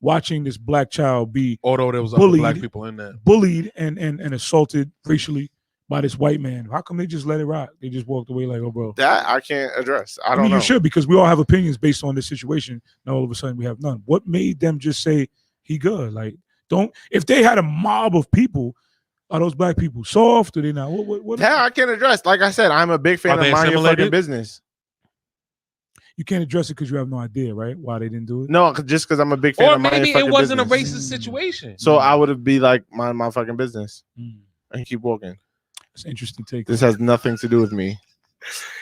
watching this black child be Although there was bullied. other black people in there. bullied and assaulted racially by this white man, how come they just let it rock? They just walked away like, oh, bro. That I can't address. I don't mean, know. you should because we all have opinions based on this situation. Now all of a sudden we have none. What made them just say he good? Like, don't. If they had a mob of people, are those black people soft? Or they not? What That I can't address. Like I said, I'm a big fan Are of they mind your fucking assimilated? business. You can't address it because you have no idea, right? Why they didn't do it? No, just because I'm a big fan Or of mind maybe your it fucking wasn't business. a racist situation. So I would be like, mind my fucking business Mm. and keep walking. It's an interesting take. This has nothing to do with me.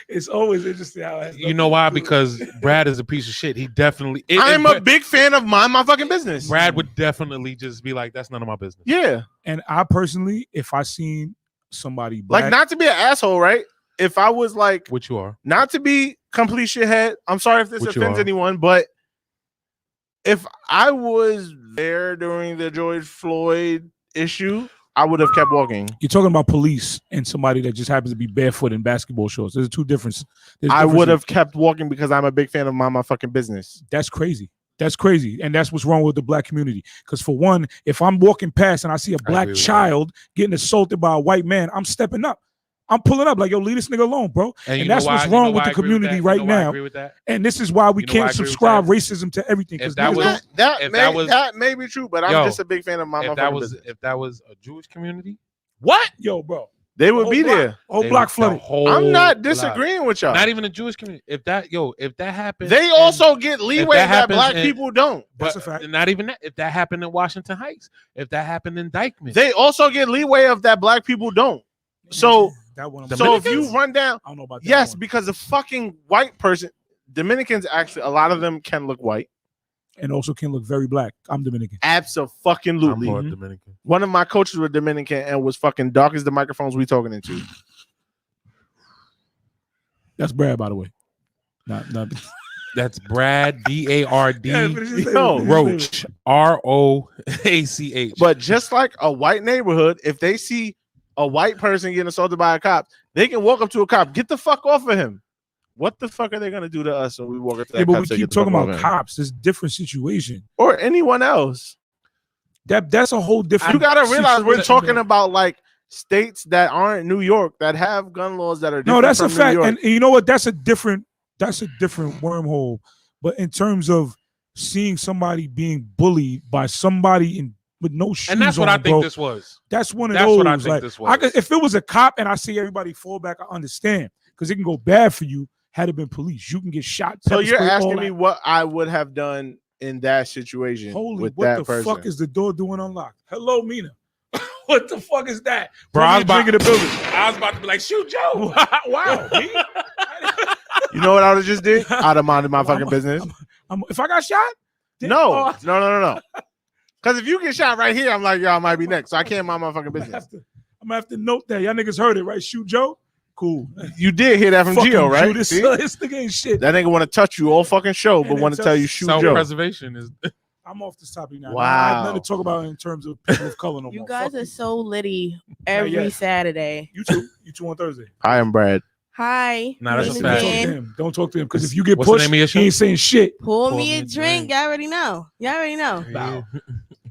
It's always interesting how it has You know why? Because Brad is a piece of shit. He definitely. I'm a big fan of mind my fucking business. Brad would definitely just be like, "That's none of my business." Yeah. And I personally, if I seen somebody black, Like, not to be an asshole, right? If I was like, Which you are. not to be complete shithead, I'm sorry if this Which you offends are. anyone, but if I was there during the George Floyd issue, I would have kept walking. you're talking about police and somebody that just happens to be barefoot in basketball shorts. There's two differences. I would have kept walking because I'm a big fan of mind my fucking business. That's crazy. That's crazy. And that's what's wrong with the black community. Because for one, if I'm walking past and I see a black agree with that. child getting assaulted by a white man, I'm stepping up. I'm pulling up like, yo, leave this nigga alone, bro. And, And that's what's wrong with the community right now. I agree with that. And this is why we You know why I can't agree with subscribe that? racism to everything. If Because that was- that may be true, but I'm Yo, just a big fan of my If that was a Jewish community, what? yo, bro, they would whole be block- there. whole They block would- the flooded. whole I'm not block. disagreeing with y'all. Not even a Jewish community. If that happened, They also get leeway that happens black in- people don't. That's but a fact. not even that. If that happened in Washington Heights, if that happened in Dykeman, They also get leeway of that black people don't. So that one, so if you run down, I don't know about that. yes, one. because a fucking white person, Dominicans actually, a lot of them can look white. And also can look very black. I'm Dominican. Absolutely. I'm more Dominican. One of my coaches was Dominican and was fucking dark as the microphones we talking into. That's Brad, by the way. Not That's Brad DARD Yo, Roach ROACH. But just like a white neighborhood, if they see a white person getting assaulted by a cop, they can walk up to a cop, get the fuck off of him. What the fuck are they gonna do to us when we walk up to that Yeah, but cop we and say, keep "Get the fuck talking off about him"? cops. It's a different situation. Or anyone else? That's a whole different. You gotta realize we're situation. talking about like states that aren't New York that have gun laws that are different. No, that's a from New fact. York. And you know what? That's a different wormhole. But in terms of seeing somebody being bullied by somebody with no shoes And that's what on, I think bro, this was. that's one of That's those. what I think like, this was. if it was a cop and I see everybody fall back, I understand because it can go bad for you. Had it been police, you can get shot. So pepper you're spray, all asking me that. what I would have done in that situation Holy, with what that the person. fuck is the door doing unlocked? Hello, Mina. What the fuck is that? Bro, I was Bring me a drink in the building. I was about to be like, shoot Joe. Wow. me? You know what I would've just did? I'd have minded my fucking business. If I got shot, then- No, oh, no. Because if you get shot right here, I'm like, y'all might be next. So I can't mind my fucking I'm gonna business. have to note that. Y'all niggas heard it, right? Shoot Joe. Cool. You did hear that from Fucking Gio, right? Judas. See? This nigga ain't shit. That nigga want to touch you all fucking show, but And want to it's tell just you shoot Joe. Self-preservation is I'm off this topic now. Wow. I have nothing to talk about in terms of people of color no You more. guys Fuck are so litty every yet. Saturday. you too. You two on Thursday. I am Brad. Hi. Nah, that's a Listen fact. Don't talk to again. him. Don't talk to him because if you get What's the pushed, name of your show? he ain't saying shit. Pull Pour me me a a drink. drink. Y'all already know. Y'all already know. Wow.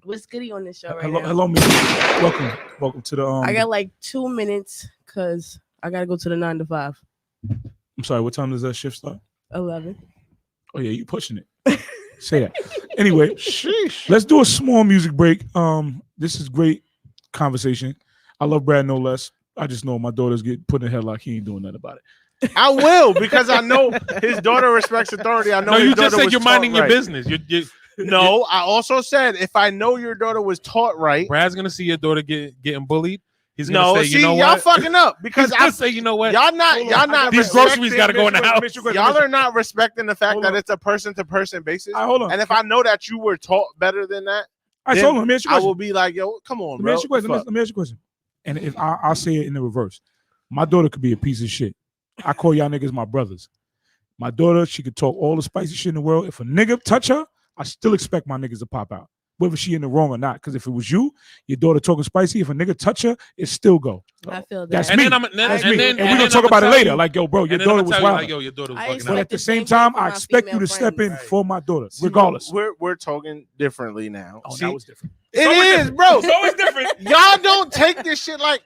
What's goody on this show right Hello, now? hello, me. Welcome to the. I got like 2 minutes because I gotta go to the 9 to 5. I'm sorry. What time does that shift start? 11. Oh yeah, you pushing it. Say that. Anyway, Sheesh. let's do a small music break. This is great conversation. I love Brad no less. I just know my daughter's get put in a headlock. He ain't doing nothing about it. I will because I know his daughter respects authority. I know No, his you just daughter said was you're taught minding your right. business. No, I also said if I know your daughter was taught right. Brad's gonna see your daughter getting bullied. He's gonna No, say, see, you know y'all what? fucking up because He's gonna I say, you know what? y'all not These groceries gotta go in the Let me house. y'all are not respecting the fact Hold that on. it's a person to person basis. All right, hold on. And if I know that you were taught better than that, All right, so then hold on. Let me ask you a I question. will be like, yo, come on, Let me bro. ask you a question. Fuck. Let me ask you a question. And if I'll say it in the reverse. My daughter could be a piece of shit. I call y'all niggas my brothers. My daughter, she could talk all the spicy shit in the world. If a nigga touch her, I still expect my niggas to pop out, whether she in the wrong or not. Because if it was you, your daughter talking spicy, if a nigga touch her, it still go. I feel that. That's And me. then That's me. and then And we're gonna talk about it later. Like, yo, bro, your daughter was wild. Like, yo, your daughter was I fucking expect But out. at the the same same thing time, from I my expect you female to step in friends. for my daughter, See, regardless. We're talking differently now. Oh, See, that was different. it is, bro. It's always different. Y'all don't take this shit like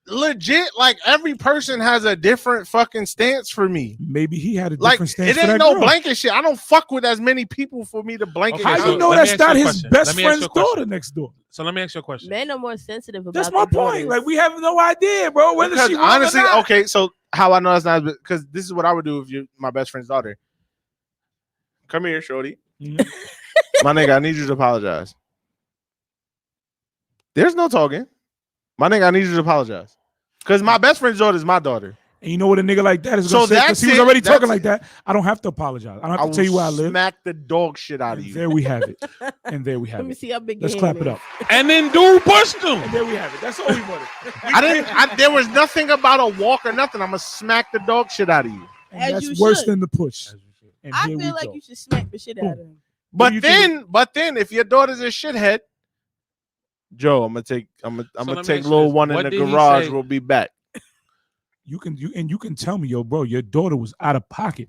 legit. Like every person has a different fucking stance for me. Maybe he had a Like different stance it for that ain't no girl. blanket shit. I don't fuck with as many people for me to blanket. Okay, it How so you know let me that's ask you not a his question. best Let me ask friend's you a question. daughter next door? So let me ask you a question. Men are more sensitive about That's my their point. daughters. Like we have no idea, bro. Whether Because she wrong honestly, or not. okay, so how I know that's not because this is what I would do if you're my best friend's daughter. Come here, shorty. Mhm. My nigga, I need you to apologize. There's no talking. My nigga, I need you to apologize. Because my best friend's daughter is my daughter. And you know what a nigga like that is So gonna say? Because that's he was it. already talking That's like that. I don't have to apologize. I don't have to will tell you where I live. smack the dog shit out of And you. there we have it. And there we Let have me it. see how big Let's your clap hand it is. up. And then dude pushed him. And there we have it. That's all we wanted. There was nothing about a walk or nothing. I'm gonna smack the dog shit out of you. And As that's you worse should. than the push. And I here we feel like go. you should smack the shit out of him. What do you But then, if your daughter's a shithead, Joe, I'm gonna take let me take ask you little this. one in What the did he garage. say? We'll be back. You can tell me, yo, bro, your daughter was out of pocket.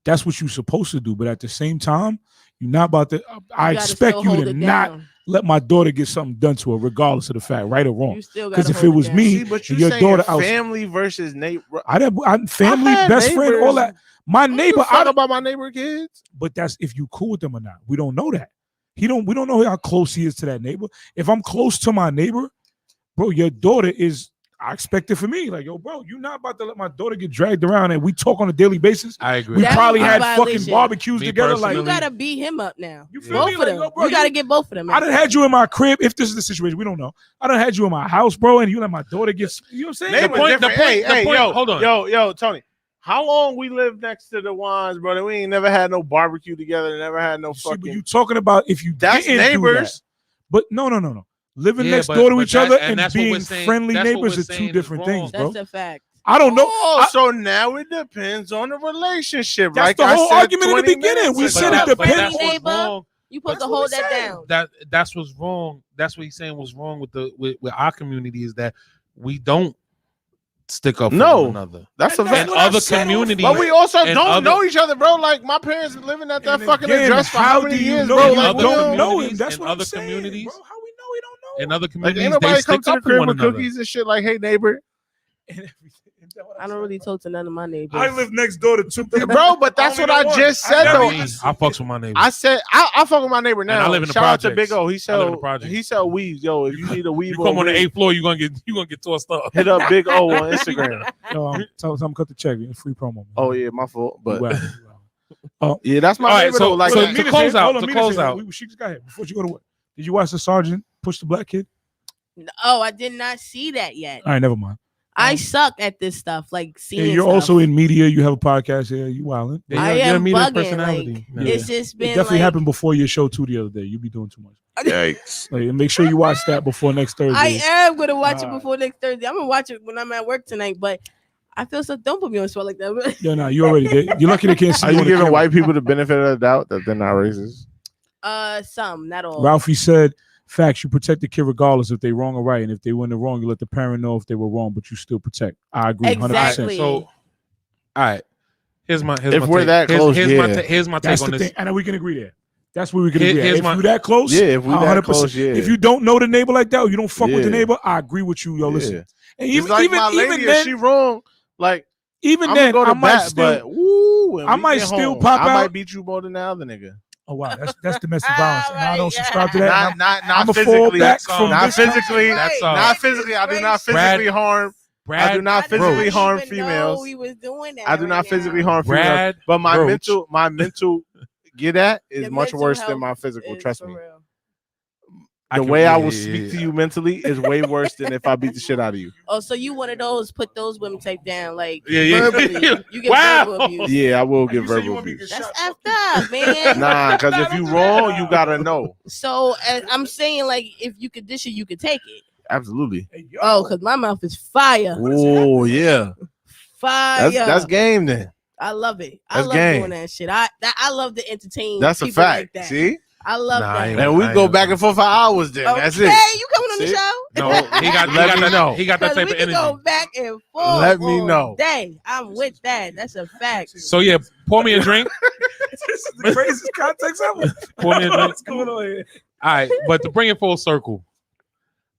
That's what you're supposed to do. But at the same time, you're not about to. I You gotta expect still you hold to it not. down. let my daughter get something done to her, regardless of the fact, right or wrong. You still Because gotta if it hold was down. me, See, but you and your saying daughter out, family versus neighbor. I'm family, had best friend, all neighbors. that. My neighbor, I don't about my neighbor kids. but that's if you cool with them or not. We don't know that. We don't know how close he is to that neighbor. If I'm close to my neighbor, bro, your daughter is. I expect it for me. Like, yo, bro, you're not about to let my daughter get dragged around and we talk on a daily basis. I agree. We That probably would be a had fucking violation. barbecues Me together. personally, Like, You gotta beat him up now. you feel Both me? of Like, them. yo, bro, you gotta get both of them. I done had you in my crib. If this is the situation, we don't know. I done had you in my house, bro, and you let my daughter get. You know what I'm saying? Neighbors point- different. the point- hey, the point- yo, hold on. yo, Tony. How long we lived next to the Wands, brother? We ain't never had no barbecue together. Never had no See, but fucking. you talking about if you That's didn't do neighbors. that. But no. Living Yeah, next but- door to but each that- other and and that's what being we're saying- friendly that's what neighbors we're are saying two is different wrong. things, bro. That's a fact. I don't know. Oh, so now it depends on the relationship. That's like the I whole said argument in the 20 beginning. minutes We ago. said it But depends. that's what's neighbor. wrong. You supposed That's to what hold we that said. down. That's what's wrong. That's what he's saying was wrong with with our community is that we don't stick up for No. one another. That's a And that's fact. what I other said on communities- But we also and don't other- know each other, bro. Like my parents been living at that And fucking again, address for how many do you years, know bro? you Like other we don't know him? communities- That's in what I'm other saying, communities- bro. How we know we don't know In other like communities, ain't they nobody stick come to up the for crib one with another. cookies and shit. Like, hey neighbor, and everything. Is that what I don't really talk to none of my neighbors. I live next door to two people. bro. But that's Only what I the one. just I said never though. even- I fucks with my neighbors. I said I fuck with my neighbor now. I live in the Shout out to projects. Big O. He I live in sell the projects. he sell weaves. Yo, if you need a weave, You or come on the wig, 8th floor, you gonna get tossed up. hit up Big O on Instagram. Tell them cut the check. Free promo. Man. Oh yeah, my fault. But Wow. yeah, that's my All right, neighbor so- though. Like so that. to close out, Hold on, to Mina close said- out. She just got here before you go to work. Did you watch the Sergeant push the black kid? Oh, I did not see that yet. All right, never mind. I suck at this stuff. Like seeing. And you're stuff. also in media. You have a podcast here. You wildin'. Yeah, I you're a am media bugging. personality. Like, Yeah. it's just It been definitely like, happened before your show too the other day. You be doing too much. Yikes. Like, make sure you watch that before next Thursday. I am gonna watch it Alright. before next Thursday. I'm gonna watch it when I'm at work tonight. But I feel so. Don't put me on the spot like that. Yeah, no, you already did. You're lucky they can't see Are you you on the giving camera. white people the benefit of the doubt that they're not racist? Some, not all. Ralphie said, facts, you protect the kid regardless if they wrong or right. And if they went the wrong, you let the parent know if they were wrong, but you still protect. I agree 100%. Exactly. So, all right. Here's my If my we're take. that Here's- close, here's yeah. my here's my That's take on the this. thing. And we can agree there. That's where we can Here- agree. here's If my- you that close, Yeah, if we that 100%. close, yeah. If you don't know the neighbor like that, or you don't fuck with the Yeah. neighbor, I agree with you. Yo, listen. Yeah. And It's even like even my lady, even if then, she wrong, like even I'm then, gonna go I to might bat, still. but woo, when I we might get still home, pop I out. might beat you more than the other nigga. Oh wow, that's domestic violence, and I don't Alright, subscribe to that. Not I'ma fall physically, back That's, from not this. physically, That's not physically. I do not Brad- physically harm. Brad, I do not I did physically not harm even females. know we was doing that I do right not physically now. harm females. Brad But my Roach. mental get at is Your much mental worse than health my physical. is Trust for me. real. The way I will speak to you mentally is way worse than if I beat the shit out of you. Oh, so you one of those put those women type down, like Yeah. verbally. You get Wow. verbal abuse. Yeah, I will give You say you verbal want me to abuse. get That's shot? effed up, man. Nah, because if you wrong, you gotta know. So I'm saying, like, if you could dish it, you could take it. Absolutely. Hey, yo. Oh, because my mouth is fire, Oh yeah, fire. that's game then. I love it. I That's love game. doing that shit. I love to entertain. That's a people fact. Like that. See, I love Nah, I that. ain't and we I go ain't- back and forth for hours. Then Okay, that's it. you coming on the See? show? No, he got Let me that. know. He got that 'Cause type we of can energy. go back and forth. Let me all know. Day. I'm with that. That's a fact. So yeah, pour me a drink. This is the craziest context ever. Pour me a drink. What's going on here? All right, but to bring it full circle,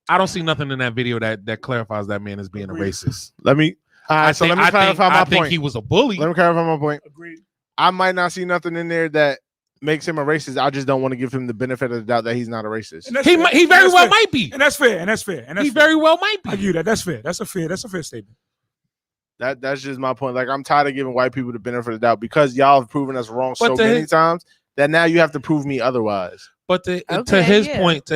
I don't see nothing in that video that clarifies that man as being a racist. Let me. All right, so let me clarify my I think point. he was a bully. Let me clarify my point. Agreed. I might not see nothing in there that makes him a racist. I just don't want to give him the benefit of the doubt that he's not a racist. And that's He fair. might, he And very that's well fair. might be. And that's fair. And that's fair. And that's He fair. very well might I be. give you that. That's fair. That's a fair statement. That's just my point. Like I'm tired of giving white people the benefit of the doubt because y'all have proven us wrong But so to many his- times that now you have to prove me otherwise. But to Okay, his yeah. point,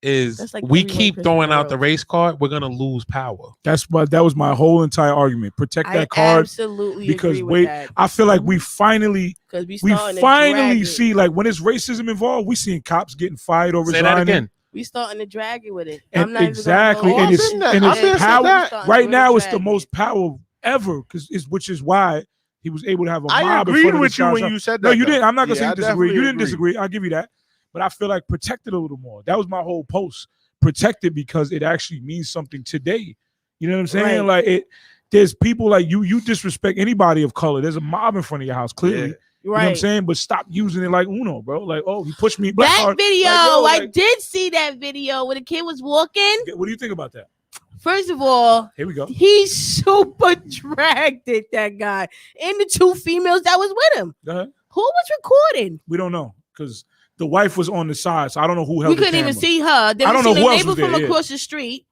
is That's like we every white keep person throwing in the out the world. race card, we're gonna lose power. That was my whole entire argument. Protect I that card. absolutely because agree wait, with that. I feel like we finally Because we starting to finally drag it. see, like, when there's racism involved, we seeing cops getting fired or Say that resigning. again. We starting to drag it with it. And I'm not even exactly, gonna Oh, and I've it's, been that. and I've it's been power that. right now. It's the drag most it. power ever, which is why he was able to have a I mob. in agreed front of the with you when shop. you said that. No, you though. didn't. I'm not gonna say Yeah, you I disagree. You definitely didn't agree. disagree. I'll give you that. But I feel like protect it a little more. That was my whole post. Protect it because it actually means something today. You know what I'm saying? Right. Like there's people like you disrespect anybody of color. There's a mob in front of your house. Clearly, You know what I'm Right. saying? But stop using it like Uno, bro. Like, oh, he pushed me black That hard. video, Like, yo, I like- did see that video where the kid was walking. What do you think about that? First of all, Here we go. he super dragged it, that guy, and the two females that was with him. Go ahead. Who was recording? We don't know because the wife was on the side, so I don't know who held We the couldn't even camera. see her. Then I we don't seen know the who else neighbor was there, from yeah. across the street.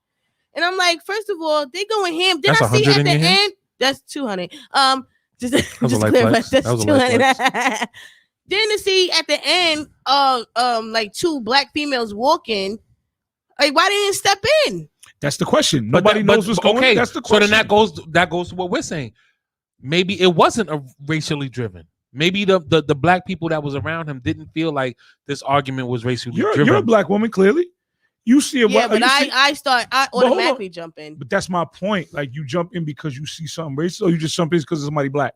And I'm like, first of all, they going ham. Then That's I see 100 at in the your hand? end, that's 200. Just was a light clarify, flex. that's That was a light 200. Then to see at the end, like two black females walking. Like, why they didn't step in? That's the question. But Nobody that- knows but- what's going on. okay, That's the So question. then that goes to what we're saying. Maybe it wasn't a racially driven. Maybe the black people that was around him didn't feel like this argument was racially driven. You're a black woman, clearly. You see a Yeah, but you see- I hold on. automatically jump in. But that's my point. Like, you jump in because you see something racist, or you just jump in because somebody black.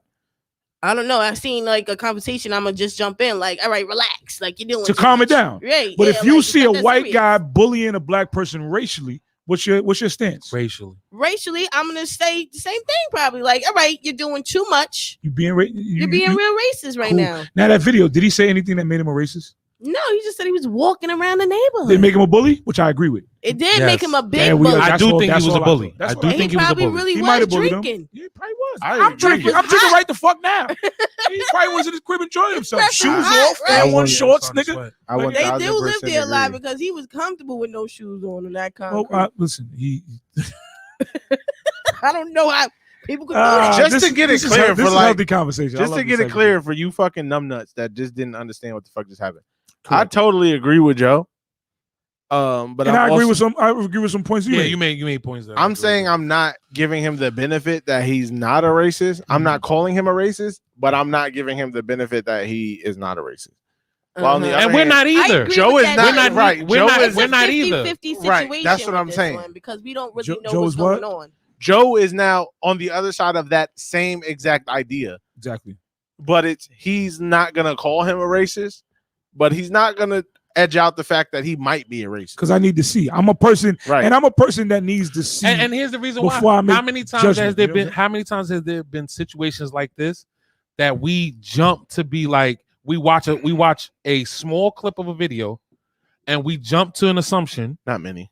I don't know. I've seen like a conversation. I'm gonna just jump in, like, all right, relax, like you're doing To too calm it much. down. Right. But yeah, if you like, see it's a not that white serious. guy bullying a black person racially, what's your stance? racially. racially, I'm gonna say the same thing. Probably like, all right, you're doing too much. You being You're being real racist right cool. now. Now that video, did he say anything that made him a racist? No, he just said he was walking around the neighborhood. Did it make him a bully? Which I agree with. It did Yes. make him a big Yeah, we- bully. I That's do all- think that's he was a all I bully. thought. That's I all do I And think he he was a probably bully. really He might have was bullied him. drinking. Yeah, he probably was. I I'm agree. drinking. was I'm drinking hot. right the fuck now. He probably was in his crib enjoying himself. Breath Shoes was hot, off, right? Air One I shorts, Started nigga. sweat. I Like, They 1000% do live there alive agree. because he was comfortable with no shoes on in that Oh, concrete. listen, he. I don't know how people could do that. Just this- to get it this is clear this for, is like- healthy conversation. I Just love to this get it segment. clear for you fucking numbnuts that just didn't understand what the fuck just happened. I Correct. totally agree with Joe. But and I'm I agree also- with some. I agree with some points you Yeah, made. you made points there. I'm saying I'm not giving him the benefit that he's not a racist. I'm not calling him a racist, but I'm not giving him the benefit that he is not a racist. Well, on the Uh-huh. other and we're hand, not I either. agree Joe with is that not too. We're not right. We're Joe not. is We're not either. 50-50 Right, situation that's what with I'm this saying. one because we don't really Joe- know Joe what's is what? going on. Joe is now on the other side of that same exact idea, Exactly. but he's not gonna call him a racist, but he's not gonna edge out the fact that he might be a racist. Because I need to see. I'm a person, Right. and I'm a person that needs to see. And here's the reason Before I why. make How many times judgment, has there you know what been? I'm How many times has there been situations like this that we jump to be like we watch a small clip of a video, and we jump to an assumption. Not many.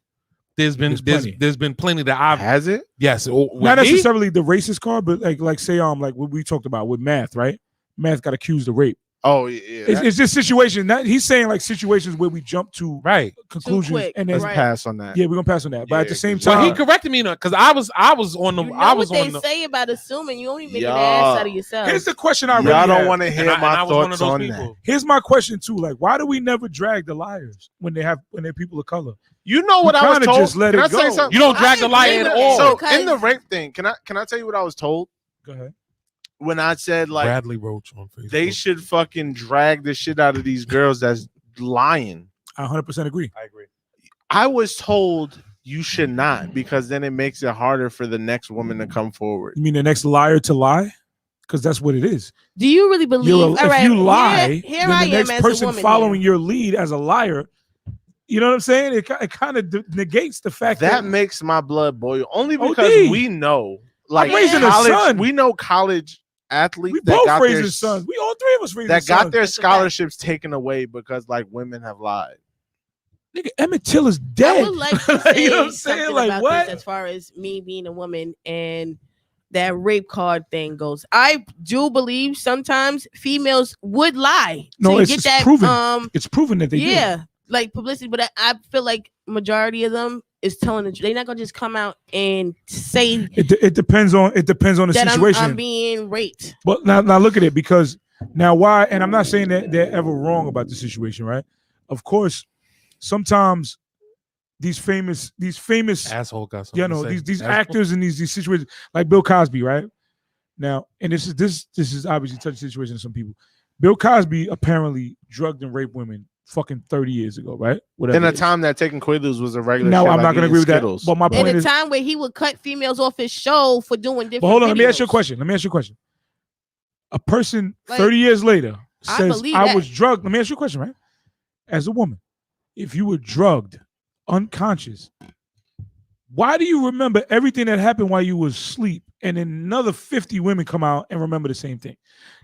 There's been There's been plenty that I've Has it? yes. With not me, necessarily the racist card, but like say like what we talked about with Math, right? Math got accused of rape. Oh yeah. It's just situation. He's saying like situations where we jump to right. conclusions, quick, and then Let's right. pass on that. yeah, we're gonna pass on that. But at Yeah, the same 'cause- Well, time, he corrected me because I was on the You know I was what they on the. say about assuming you only make an Y'all- ass out of yourself. here's the question I really Y'all don't have. want to hear and my I was one of thoughts those on people. that. Here's my question too: like, why do we never drag the liars when they're people of color? You know what You I was kinda told? just let Can it I say go. something? You don't drag I the liar agree at with all. that. So in the because- rape thing, can I tell you what I was told Go ahead. when I said like Bradley Roach on Facebook. they should fucking drag the shit out of these girls that's lying? I 100% agree. I agree. I was told you should not because then it makes it harder for the next woman to come forward. You mean the next liar to lie? Because that's what it is. Do you really believe? If you lie, here then I the am next as a person woman following here. your lead as a liar, you know what I'm saying? It kind of negates the fact That that makes my blood boil only OD. because we know like raising a college, son. we know college athletes we that both got raising their sons. We all three of us raising that got sons. their That's a fact. scholarships taken away because like women have lied. Nigga, Emmett Till is I dead. would like to say You know what I'm saying? something Like, about what? this as far as me being a woman and that rape card thing goes. I do believe sometimes females would lie No, to it's get just that proven. It's proven that they do. yeah, like publicity. But I feel like majority of them is telling the truth. They're not gonna just come out and say It depends on the that situation. I'm being raped. But now look at it, because now why? And I'm not saying that they're ever wrong about the situation, right? Of course, sometimes these famous, Asshole got something. you to know, say. these Asshole. actors in these situations, like Bill Cosby, right? Now, and this is obviously touchy situation to some people. Bill Cosby apparently drugged and raped women fucking 30 years ago, right? Whatever. In a it is. time that taking Quaaludes was a regular. Now shit, I'm like not going to eating agree with that. Skittles. But my In point a is, time where he would cut females off his show for doing different. but hold on, let me ask you a videos. question. A person Like, 30 years later I says, believe I that. was drugged. Let me ask you a question, right? As a woman, if you were drugged, unconscious, why do you remember everything that happened while you was asleep, and then another 50 women come out and remember the same thing?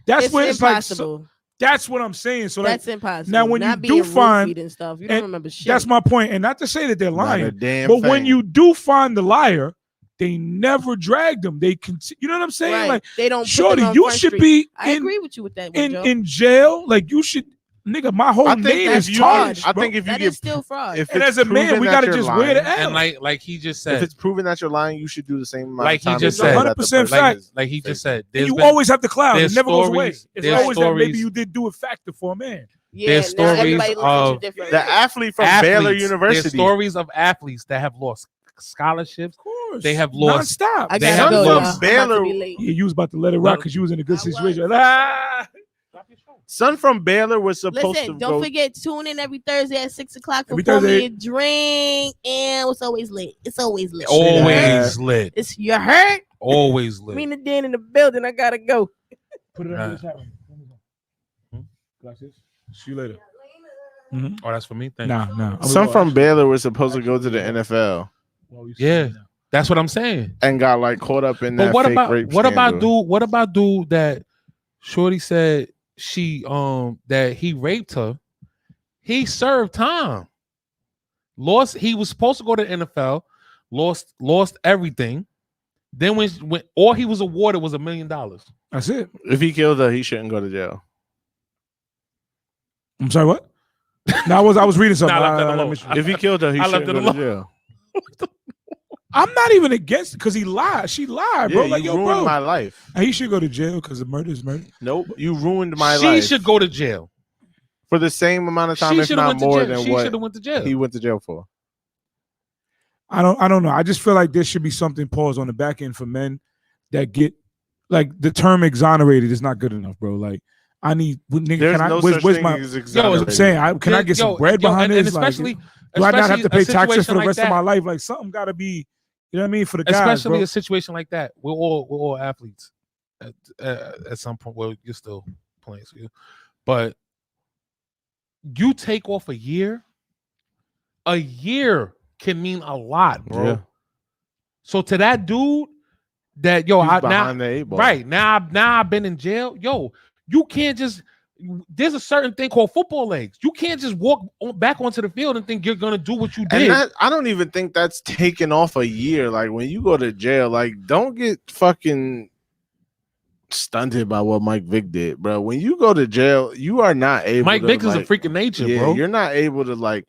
That's It's where it's like, impossible. That's what I'm saying. So That's impossible. now when Not you do being find- roofied and stuff, you don't and remember shit. that's my point. And not to say that they're Not a lying, damn but when thing. you do find the liar, they never drag them. They continue. You know what I'm saying? right. Like, They don't. put shorty, them on you Front should Street. be I in agree with you with that one, Joe. in jail. Like you should, nigga. My whole I think name if is you, charged. I bro. think if you That get is still fraud. if and it's as a man, proven we that gotta you're just lying, wear the And L. like he just If said, it's proven that you're lying, you should do the same amount Like of he time. just to know said. that the 100% person fact. is like he just faithful. said, And there's you been- always have the cloud. It there's never goes away. stories- It's there's always that maybe stories- you did do a factor for a man. yeah, there's now everybody stories looks at you of different. The athlete from Baylor There's University. stories of athletes that have lost scholarships. Of course, They have lost- nonstop. I They gotta have go. lost- y'all. I'm about to Baylor- be late. Yeah, you was about to let it rock because you was in a good I was. situation. Ah! Son from Baylor was supposed Listen, to don't go. forget, tune in every Thursday at 6:00 for Every Pour Me Thursday. a Drink, and it's always lit. It's always lit. Always lit. It's you hurt. Always lit. Me and Dan in the building. I gotta go. Put it Nah. on this hat. Hmm? Watch this. See you later. Oh, that's for me. Thank Nah, you. nah. Some from Baylor was supposed to go to the NFL Yeah. That's what I'm saying. and got like caught up in that. But what fake about rape what about scandal. dude? What about dude that Shorty said she that he raped her? He served time. Lost. He was supposed to go to the NFL. Lost everything. Then when all he was awarded was $1 million. That's it. If he killed her, he shouldn't go to jail. I'm sorry, what? No, I was reading something. Nah, I left that I alone. missed you. If he killed her, he I left shouldn't it go to jail. I'm not even against it because he lied. She lied, bro. Yeah, Like, you yo, ruined bro. my life. And he should go to jail because the murder is murder. Nope, you ruined my She life should go to jail. for the same amount of time, She if should have not went to more jail. than She what should have went to jail. he went to jail for. I don't know. I just feel like there should be something paused on the back end for men that get like the term exonerated is not good enough, bro. Like I need nigga, There's can I no where's such thing my as I'm exonerated. saying can I get some bread behind and this? especially, Like, do I not have to pay especially a taxes for the situation rest like of my that. life? Like something gotta be, you know what I mean? For the guys, Especially bro. a situation like that. We're all athletes at some point. Well, you're still playing, so but you take off a year. A year can mean a lot, bro. Yeah. So to that dude, that yo, He's I behind now the eight ball. right now I've been in jail. Yo, you can't just. There's a certain thing called football legs. You can't just walk back onto the field and think you're gonna do what you did. And that, I don't even think that's taken off a year. Like when you go to jail, like don't get fucking stunted by what Mike Vick did, bro. When you go to jail, you are not able. Mike to, Vick is a like, freak of nature, yeah, bro. you're not able to like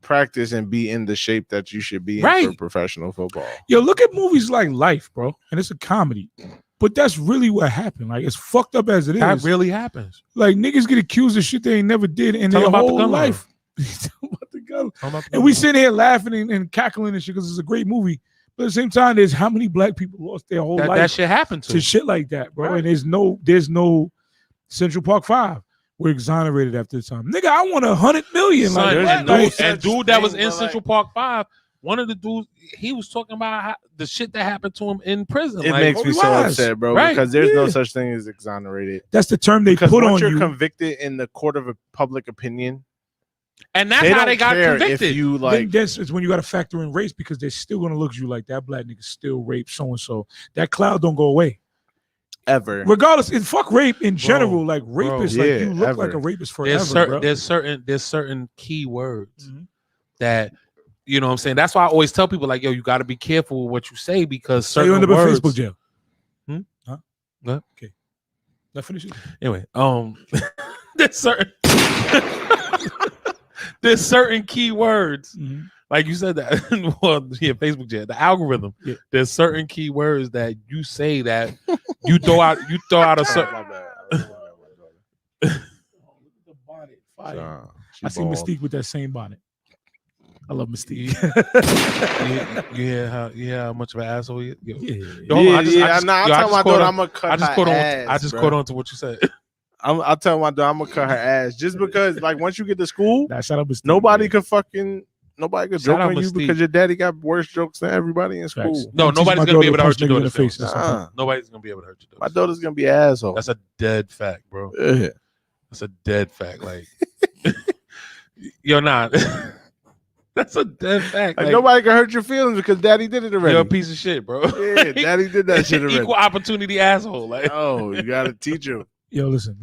practice and be in the shape that you should be in Right. for professional football. Yo, look at movies like Life, bro, and it's a comedy. But that's really what happened. Like, as fucked up as it is, That really happens. like niggas get accused of shit they ain't never did in Tell their them about the whole gun line. life. Tell them about the gun. Tell 'em about the And we gun. sitting here laughing and cackling and shit because it's a great movie. But at the same time, there's how many black people lost their whole that life shit happened to to. shit like that, bro. Right. And there's no Central Park 5. We're exonerated after the time. Nigga, I want 100 million. Son, Like, there's what? and no Like, such dude that was thing, in but, like- Central Park 5, one of the dudes, he was talking about the shit that happened to him in prison. It like, makes me so lies. upset, bro, Right. because there's no Yeah. such thing as exonerated. that's the term they Because put once on you're you. convicted in the court of public opinion, and that's they how don't they got care convicted. if you Then like. that's it's when you got to factor in race because they're still gonna look at you like that black nigga still raped so and so. That cloud don't go away. Ever. Regardless, and fuck rape in general. Like rapists, like yeah, you look ever. like a rapist forever. there's bro. certain key words Mhm. that you know what I'm saying. That's why I always tell people like, yo, you got to be careful with what you say because So you certain end up in words. Facebook jail. Hmm? Huh? What? Okay. Now finish it. Anyway, there's certain there's certain key words. Mhm. Like you said that, well, yeah, Facebook jail, the algorithm. Yeah. There's certain key words that you say that you throw out a certain. My bad. Fire. She I see bald. Mystique with that same bonnet. I love Mystique. You hear how much of an asshole he is? Yo, Yeah. yo, hold on, Yeah, I just- yeah. I just- Nah, yo, I I tell just my caught daughter on- I'm gonna cut I just her caught on. ass, I just bro. caught on to what you said. I'll tell my daughter I'm gonna cut her ass just because, like, once you get to school, Nah, shout out Mystique. nobody man. could Shout joke out on you Mystique. because your daddy got worse jokes than everybody in Facts. school. No, I'm teaching nobody's my gonna be able daughter to hurt punch your niggas in daughter's the face. feelings. That's all. Nobody's gonna be able to hurt your My daughter's daughter's gonna be an asshole. That's a dead fact, bro. Yeah. That's a dead fact. Like, you're not. That's a dead fact. Like, Like, nobody can hurt your feelings because daddy did it already. you're a piece of shit, bro. Yeah, daddy did that shit already. Equal opportunity asshole. Like, Oh, you gotta teach him. Yo, listen,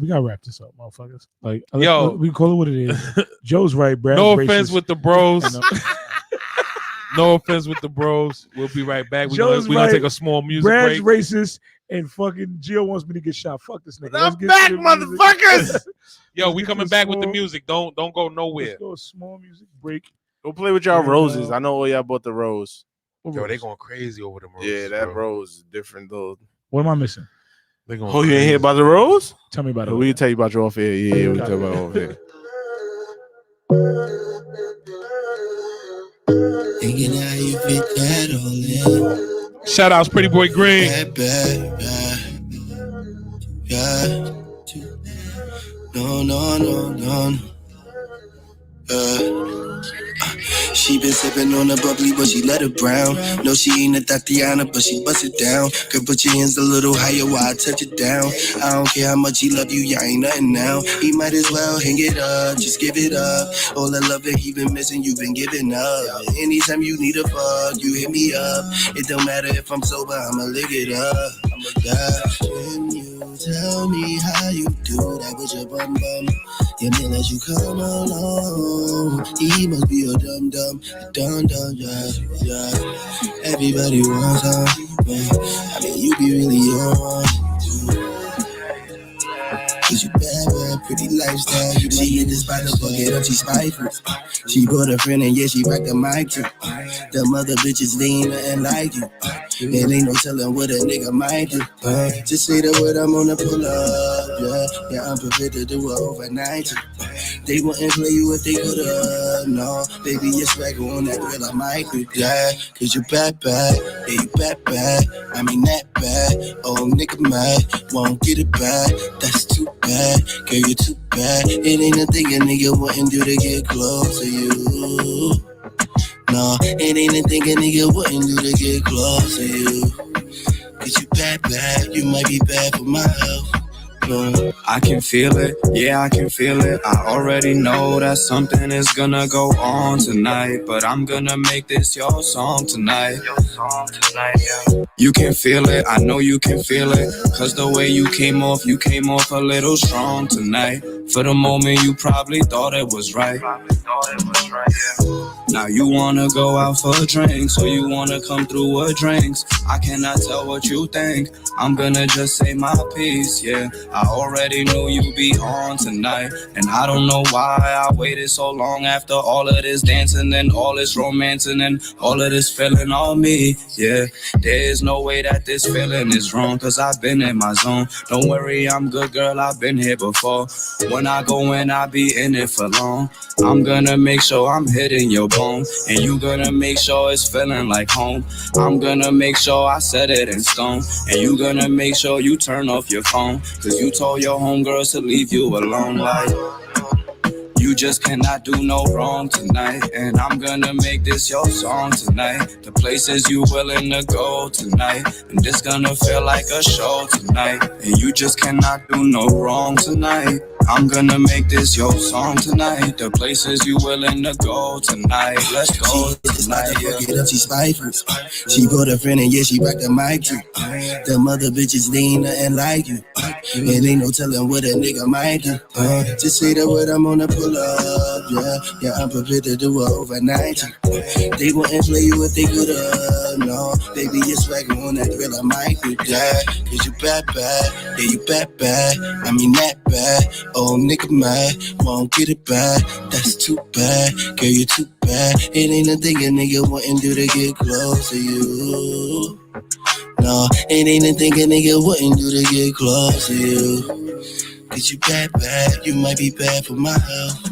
we gotta wrap this up, motherfuckers. Like, Yo. we call it what it is. Joe's right, Brad. No offense with the bros. You know? No offense with the bros. We'll be right back. We're Joe's gonna right. take a small music Brad's break. racist, and fucking Gio wants me to get shot. Fuck this nigga. I'm Let's get back, to the music. motherfuckers. Yo, Let's we get coming to back with the small- music. Don't go nowhere. Let's go a small music break. Go play with y'all And, roses. I know all y'all bought the rose. Yo, they going crazy over them roses. Yeah, that bro. rose is different though. What am I missing? They going Oh, you ain't crazy. hear about the rose? Tell me about it. We can tell you about your off air. Yeah, we can tell you about off air. Thinking how you fit that all in. Shout outs, Pretty Boy Green. Bad. No. She been sipping on the bubbly, but she let it brown. No, she ain't a Tatiana, but she bust it down. Girl, put your hands a little higher while I touch it down. I don't care how much he love you, y'all ain't nothing now. He might as well hang it up, just give it up. All the love that he been missing, you been giving up. Anytime you need a fuck, you hit me up. It don't matter if I'm sober, I'ma lick it up. Can you tell me how you do that with your bum bum? Yeah, man, as you come along, he must be a dum, yeah. Everybody wants man. I mean, you be really on. Cause you bad, pretty lifestyle. You she in this spot to fuck it up, she spiteful. She brought a friend and yeah, she rocked the mic too. The mother bitches, they ain't nothing like you. And ain't no telling what a nigga might do. Just say the word, I'm on the pull up, yeah. I'm prepared to do it overnight. They wouldn't play you if they could've, no. Baby, you're swagger on that girl, I might do that. Cause you bad, yeah, you bad. I mean that bad, oh nigga mad, won't get it back, that's too bad. Girl, you too bad, it ain't a thing a nigga wouldn't do to get close to you. No, it ain't a thing a nigga wouldn't do to get close to you. Cause you bad, you might be bad for my health. I can feel it, yeah, I can feel it. I already know that something is gonna go on tonight, but I'm gonna make this your song tonight. You can feel it, I know you can feel it. Cause the way you came off a little strong tonight. For the moment you probably thought it was right. Now you wanna go out for a drink, so you wanna come through with drinks. I cannot tell what you think, I'm gonna just say my piece, yeah. I already knew you'd be on tonight, and I don't know why I waited so long after all of this dancing and all this romancing and all of this feeling on me, yeah. There's no way that this feeling is wrong, cause I've been in my zone. Don't worry, I'm good, girl, I've been here before. When I go in, I be in it for long. I'm gonna make sure I'm hitting your bone, and you gonna make sure it's feeling like home. I'm gonna make sure I set it in stone, and you gonna make sure you turn off your phone, cause you told your homegirls to leave you alone. Like, you just cannot do no wrong tonight, and I'm gonna make this your song tonight. The places you willing to go tonight, and this gonna feel like a show tonight, and you just cannot do no wrong tonight. I'm gonna make this your song tonight. The places you willing to go tonight. Let's go tonight, yeah. She spiteful. She brought a friend and yeah, she rocked the mic too. The mother bitches, they ain't nothing like you. And ain't no telling what a nigga might do. Just say the word, I'm on the pull up, yeah. I'm prepared to do it overnight. They wouldn't play you if they could've, no. Baby, you're swagger on that grill, I might do that. Cause you bad, yeah, you bad. I mean that bad. Oh, nigga mad, won't get it back, that's too bad. Girl, you too bad, it ain't a thing a nigga wouldn't do to get close to you. No, it ain't a thing a nigga wouldn't do to get close to you. Cause you bad, you might be bad for my health.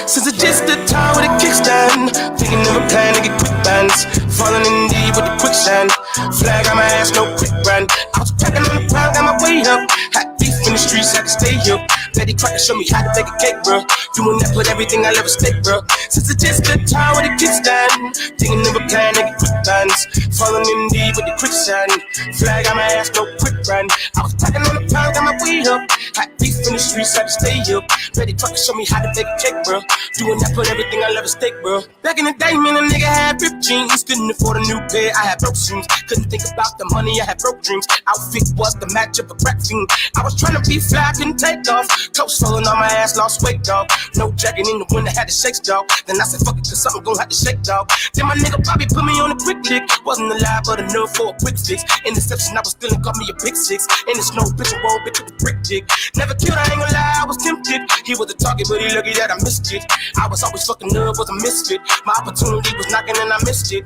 Since it's just the time with a kickstand, thinking of a plan to get quick bands. Falling in deep with the quicksand. Flag on my ass, no quick run. I was packing on the ground, got my weight up. Hot beef in the streets, I can stay up. Betty Crocker show me how to bake a cake, bro. Doing that, put everything I ever stake, bro. Since it's just the time with a kickstand, thinking of a plan to get quick bands. Falling in deep with the quicksand. Flag on my ass, no quick run. I was packing on the ground, got my weight up. Hot beef in the streets, I can stay up. Betty Crocker show me how to bake a cake, bro. Doing that, put everything I ever stake, bro. Back in the day, man, a nigga had ripped jeans. Couldn't afford a new pair, I had broke shoes. Couldn't think about the money, I had broke dreams. Outfit was the match of a crack fiend. I was trying to be fly, couldn't take off. Clothes falling on my ass, lost weight, dog. No jacket in the winter, had to shake, dog. Then I said, fuck it, cause something gon' have to shake, dog. Then my nigga Bobby put me on a quick lick. Wasn't alive, but enough for a quick fix. Interception, I was still and caught me a big six. In the snow, bitch, and roll, bitch with the brick dick. Never killed, I ain't gonna lie, I was tempted. He was the target, but he lucky that I missed it. I was always fucking up, was a misfit. My opportunity was knocking and I missed it.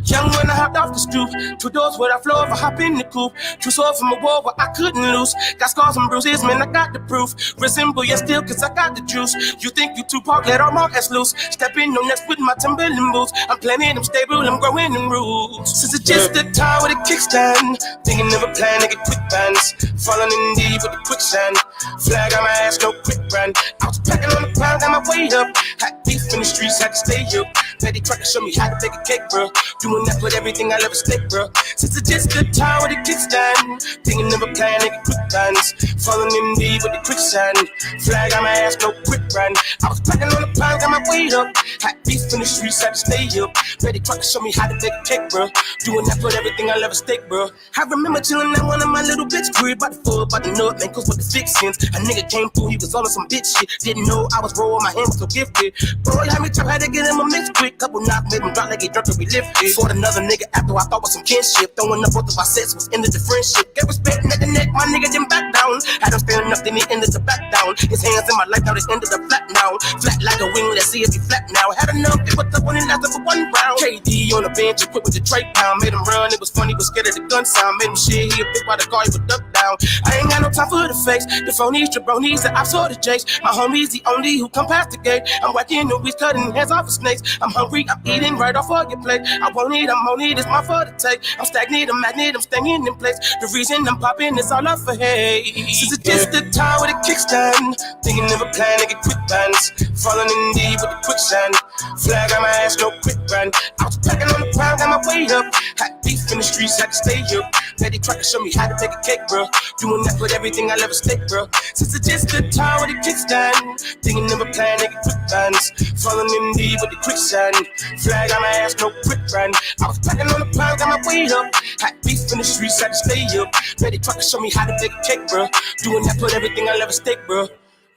Young when I hopped off the stoop, 2 doors where I flow if I hop in the coupe. Too sore from a war where I couldn't lose. Got scars and bruises, man, I got the proof. Resemble you still, cause I got the juice. You think you Tupac, let all my ass loose. Step in on next with my Timberland boots. I'm planning, I'm stable, I'm growing in roots. Since it's just the time with a kickstand, thinking of a plan to get quick bands. Falling in deep with the quicksand. Flag on my ass, no quick run. I was packing on the ground, got my weight up. Hot beef in the streets, had to stay up. Betty Crocker show me how to bake a cake, bro. Doing that with everything I ever stake, bro. Since it's just the time with a kickstand, thinking of a plan to get quick bands. Falling in deep with the quicksand. Flag on my ass, no quick run. I was packing on the ground, got my weight up. Hot beef in the streets, had to stay up. Betty Crocker show me how to bake a cake, bro. Doing that with everything I ever stake, bro. I remember chilling at one of my little bitch crib, about the four, about the nut, man, cause with the fixins. A nigga came through, he was all on some bitch shit. Didn't know I was rolling, my hand was so gifted. Boy, how me trap, had to get him a mix quick. Couple knocks made him drop like he drunk to be lifted. Fought another nigga after I thought was some kinship. Throwing up both of our sets was ended the friendship. Get respect neck to neck, my nigga didn't back down. Had him standing up, then he ended the back down. His hands in my life, now they ended up flat now. Flat like a wing, let's see if he flat now. Had enough, it was up when it lasted for 1 round. KD on the bench, equipped with the Drake pound. Made him run, it was funny, was scared of the gun sound. Made him shit, he a big by the car, he would duck down. I ain't got no time for the fakes. The phonies, jabronis, the ops or the jakes. My homies, the only who come past the gate. I'm whacking the weeds, cutting hands off of snakes. I'm hungry, I'm eating right off of your plate. I won't eat, I'm on it, it's my fault to take. I'm stagnant, I'm magnet, I'm staying in place. The reason I'm popping is all up for hate. Since it's just the time with a kickstand, thinking of a plan to get quick bands. Falling in deep with the quicksand. Flag on my ass, no quick run. I was packing on the ground, got my weight up. Hot beef in the streets, had to stay up. Betty Crocker show me how to bake a cake, bro. Doing that with everything I ever stake, bro. Since it's just the time with a kickstand, thinking of a plan to get quick bands. Falling in deep with the quicksand. Flag on my ass, no quick run. I was packing on the ground, got my weight up. Hot beef in the streets, had to stay up. Betty Crocker show me how to bake a cake, bro. Doing that with everything I ever stake, bro.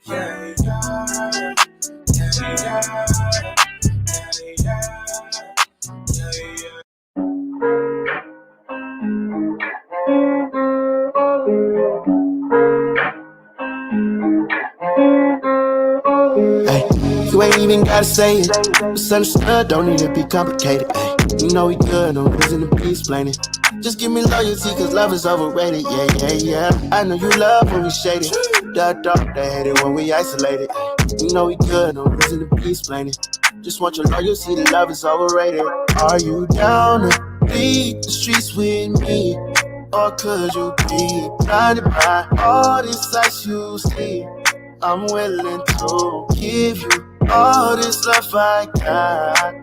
Yeah. You ain't even gotta say it. It's understood, don't need to be complicated. Ay, you know we good, no reason to be explaining. Just give me loyalty, cause love is overrated. Yeah. I know you love when we shaded. Dark, they hate it when we isolated. Ay, you know we good, no reason to be explaining. Just want your loyalty, the love is overrated. Are you down to bleed the streets with me? Or could you be blinded by all this sights you see? I'm willing to give you all this love I got,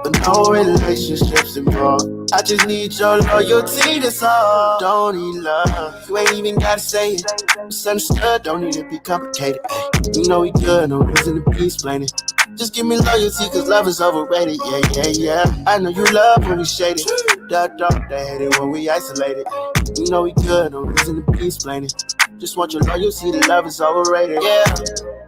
but no relationships involved. I just need your loyalty, that's all. Don't need love, you ain't even gotta say it. It's understood, don't need to be complicated. Ay, you know we good, no reason to be explaining. Just give me loyalty, cause love is overrated. Yeah. I know you love when we shaded. Dark, they hate it when we isolated. Ay, you know we good, no reason to be explaining. Just want your loyalty, the love is overrated. Yeah,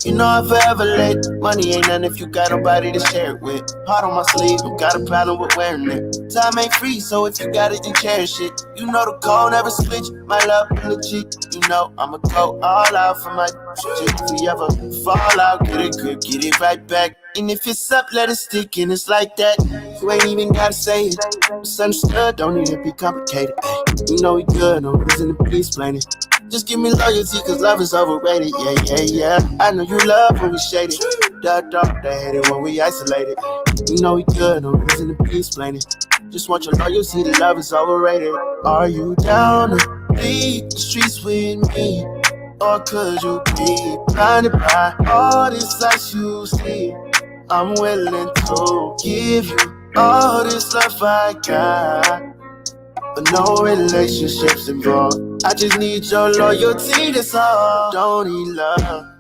you know I'm forever late. Money ain't nothing if you got nobody to share it with. Heart on my sleeve, don't got a problem with wearing it. Time ain't free, so if you got it, then cherish it. You know the code never switch, my love legit. You know I'ma go all out for my chick. If we ever fall out, get it good, get it right back. And if it's up, let it stick, and it's like that. You ain't even gotta say it. It's understood, don't need to be complicated. Ay, you know we good, no reason to be explaining. Just give me loyalty, cause love is overrated. Yeah, yeah, yeah. I know you love when we shaded. Dark, they hate it when we isolated. You know we good, no reason to be explaining. Just want your loyalty, the love is overrated. Are you down to bleed the streets with me? Or could you be blinded by all this lights you see? I'm willing to give you all this love I got, but no relationships involved. I just need your loyalty, that's all. Don't need love.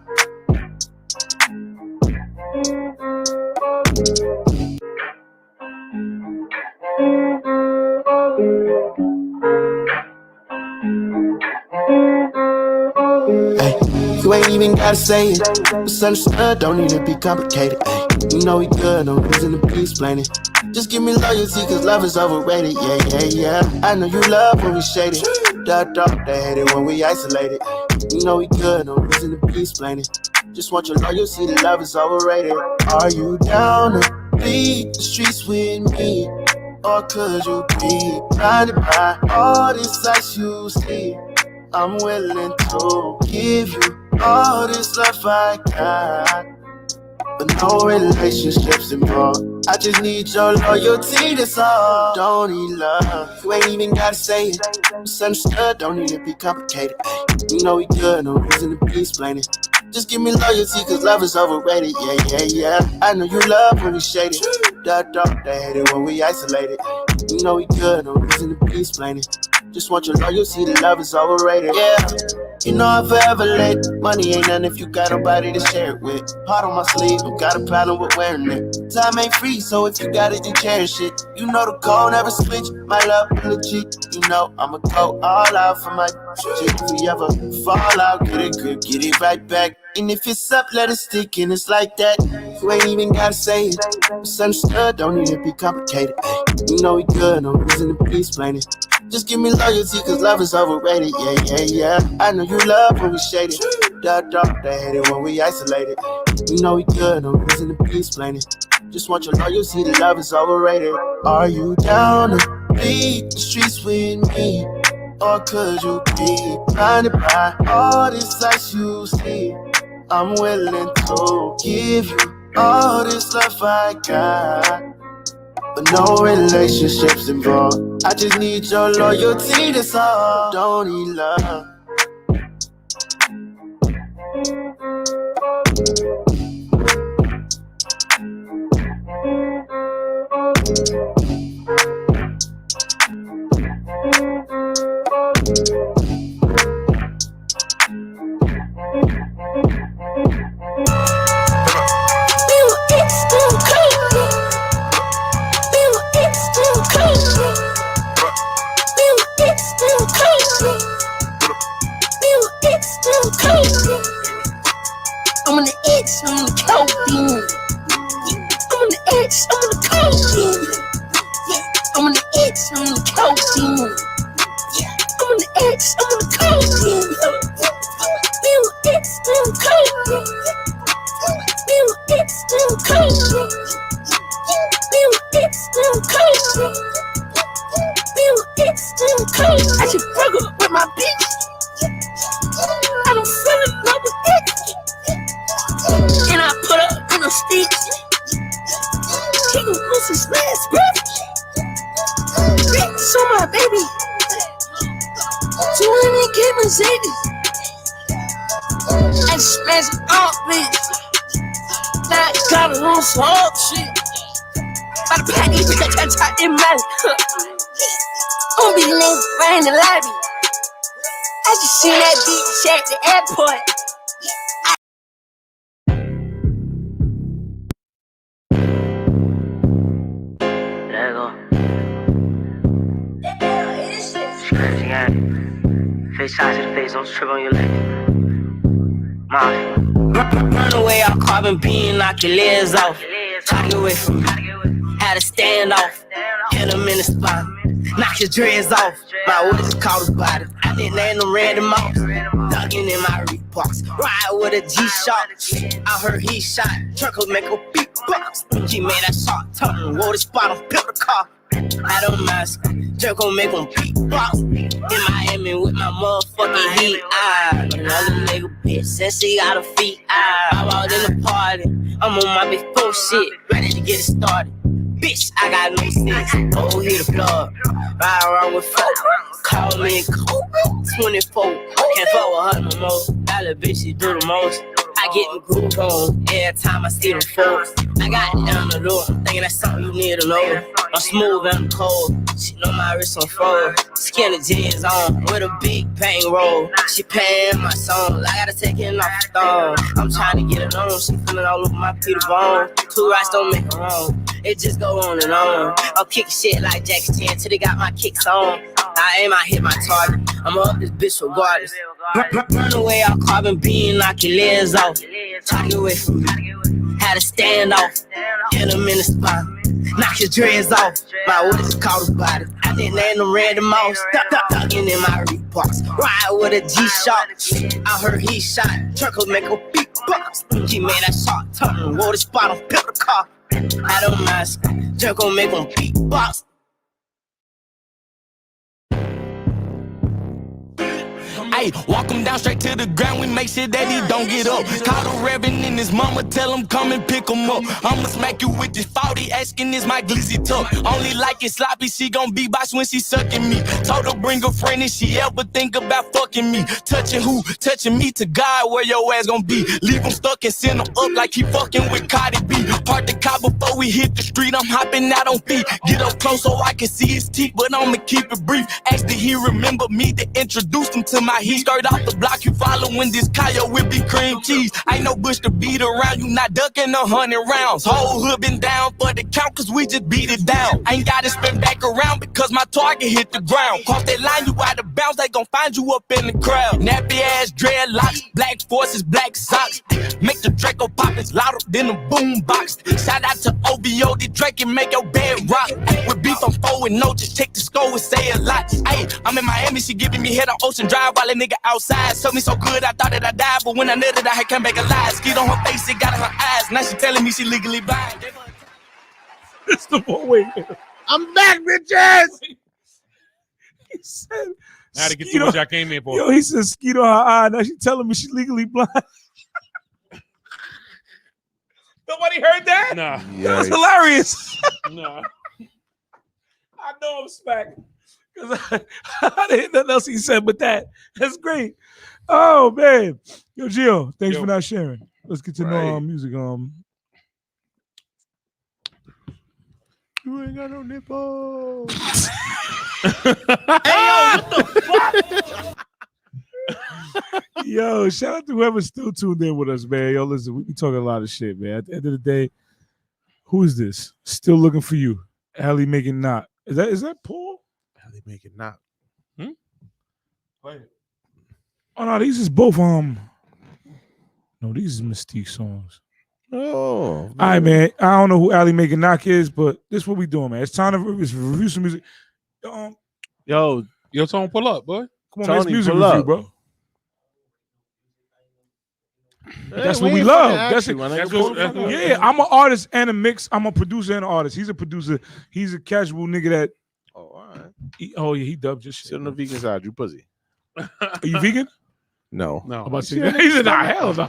Hey, you ain't even gotta say it. Misunderstood, don't need to be complicated. Hey, you know we good, no reason to be explaining. Just give me loyalty, cause love is overrated. Yeah, yeah, yeah. I know you love when we shaded. Dark, they hate it when we isolated. You know we good, no reason to be explaining. Just want your loyalty, the love is overrated. Are you down to bleed the streets with me? Or could you be blinded by all this lights you see? I'm willing to give you all this love I got, but no relationships involved. I just need your loyalty, that's all. Don't need love. You ain't even gotta say it. Misunderstood, don't need to be complicated. Ay, you know we good, no reason to be explaining. Just give me loyalty, cause love is overrated. Yeah, yeah, yeah. I know you love when we shaded. Dark, they hate it when we isolated. You know we good, no reason to be explaining. Just want your loyalty, the love is overrated. Yeah, you know I forever late. Money ain't nothing if you got nobody to share it with. Heart on my sleeve, don't got a problem with wearing it. Time ain't free, so if you got it, you cherish it. You know the code never switch. My love legit. You know I'ma go all out for my chick. If we ever fall out, get it good, get it right back. And if it's up, let it stick, and it's like that. You ain't even gotta say it. Misunderstood, don't need to be complicated. Ay, you know we good, no reason to be explaining. Just give me loyalty, cause love is overrated. Yeah, yeah, yeah. I know you love when we shaded. Dark, they hate it when we isolated. You know we good, no reason to be explaining. Just want your loyalty, the love is overrated. Are you down to bleed the streets with me? Or could you be blinded by all this lights you see? I'm willing to give you all this love I got, but no relationships involved. I just need your loyalty, that's all. Don't need love. I'm on the X, I'm on the codeine. I'm on the X, I'm on the codeine. I'm on the X, I'm on the codeine. I'm on the X, I'm on the codeine. Be on X, I'm on codeine. Be on X, I'm on codeine. Be on X, I'm on codeine. Be on X, I'm on codeine. I just broke up with my bitch. I don't feel in love with X. And I put up in a stitch. He gon' put some smash, bitch. Bitch, on my baby. 200K Mercedes. I smash it up, bitch. Now I got it on some hard shit. By the pack, bitch, I try in my. I'm be named right in the lobby. I just seen that bitch at the airport. Face size to the face, don't trip on your leg. Run away, I'll carbon beam, knock your legs off. Try to get away from me. Had a standoff. Hit him in the spot. Knock your dreads off. My words caught his body. I didn't land them random off. Dugging in my Reeboks. Ride with a G-Shock. I heard he shot. Truckle make a big box. He made that shot. Turn, wore the spot on, built a car. I don't mask. Jerk gon' make him beatbox. In Miami with my motherfucking heat. Another nigga bitch says she got her feet. I'm out in the party. I'm on my big full shit, ready to get it started. Bitch, I got no sense. Oh, hit the plug. Ride around with folk. Call me Kobe 24. Can't fuck with her no more. That little bitch, she do the most. I get the groove on every time I see them folks. I got it down the door, thinking that's something you need to know. I'm smooth and I'm cold. She know my wrist on fold. Skinny jeans on with a big bang roll. She paying my song. I gotta take it off the thong. I'm trying to get it on. She feeling all over my Peter Bone. 2 rights don't make it wrong. It just go on and on. I'm kicking shit like Jackie Chan till they got my kicks on. I aim, I hit my target. I'ma up this bitch regardless. Run away, I'll carbon beam, knock your legs off. Try to get away from me. Had to stand off. Hit him in the spot. Knock your dreads off. My what is called a body. I didn't land them red mouse. Ducking in my Reeboks. Ride with a G-Shock. I heard he shot. Truckle make a big box. He made that shot. Turn, roll the spot on, built the car. I don't mask. Jerk gon' make him beatbox. Hey, walk him down straight to the ground, we make sure that he don't get up. Call the reverend and his mama, tell him come and pick him up. I'ma smack you with this 40, asking is my glizzy tuck. Only like it sloppy, she gon' be boss when she sucking me. Told her bring a friend if she ever think about fucking me. Touching who? Touching me to God, where your ass gon' be. Leave him stuck and send him up like he fucking with Cardi B. Park the car before we hit the street, I'm hopping out on feet. Get up close so I can see his teeth, but I'ma keep it brief. Asked did he remember me to introduce him to my heat. Straight off the block, you following this Kyle with be cream cheese. Ain't no bush to beat around, you not ducking 100 rounds. Whole hood been down for the count, cause we just beat it down. Ain't gotta spin back around because my target hit the ground. Cross that line, you out of bounds, they gon' find you up in the crowd. Nappy ass dreadlocks, black forces, black socks. Make the Draco pop, it's louder than a boom box. Shout out to OVO, the Drake and make your bed rock. With beef, I'm 4-0, just check the score and say a lot. Ayy, I'm in Miami, she giving me head on Ocean Drive while a nigga outside. Told me so good, I thought that I died, but when I nutted, I had come back alive. Skeet on her face, it got in her eyes. Now she telling me she legally blind. It's the boy. Wait. I'm back, bitches. He said, Now to get to what y'all came in for. Yo, he said skeet on her eye. Now she telling me she legally blind. Nobody heard that? Nah. That was hilarious. Nah. I know I'm smacked. Because I didn't know nothing else he said but that. That's great. Oh, man. Yo, Gio, thanks for not sharing. Let's get to know music. You ain't got no nipples. Hey, yo, what the fuck? Yo, shout out to whoever's still tuned in with us, man. Yo, listen, we be talking a lot of shit, man. At the end of the day, who is this? Still looking for you. Allie making not. Is that Paul? Allie making not. Play it. Oh no, these is both no, these is Mystique songs. Oh, all right, man. I don't know who Allie making knock is, but this is what we doing, man. It's time to review some music. Yo, Tone, pull up, boy. Come on, man. It's music review, bro. That's what we love. That's it. Yeah, I'm an artist and a mix. I'm a producer and an artist. He's a producer. He's a casual nigga that. Oh, all right. He dubbed just shit. Sit on the vegan side, you pussy. Are you vegan? No. I'm about to say, he said, nah, hell no.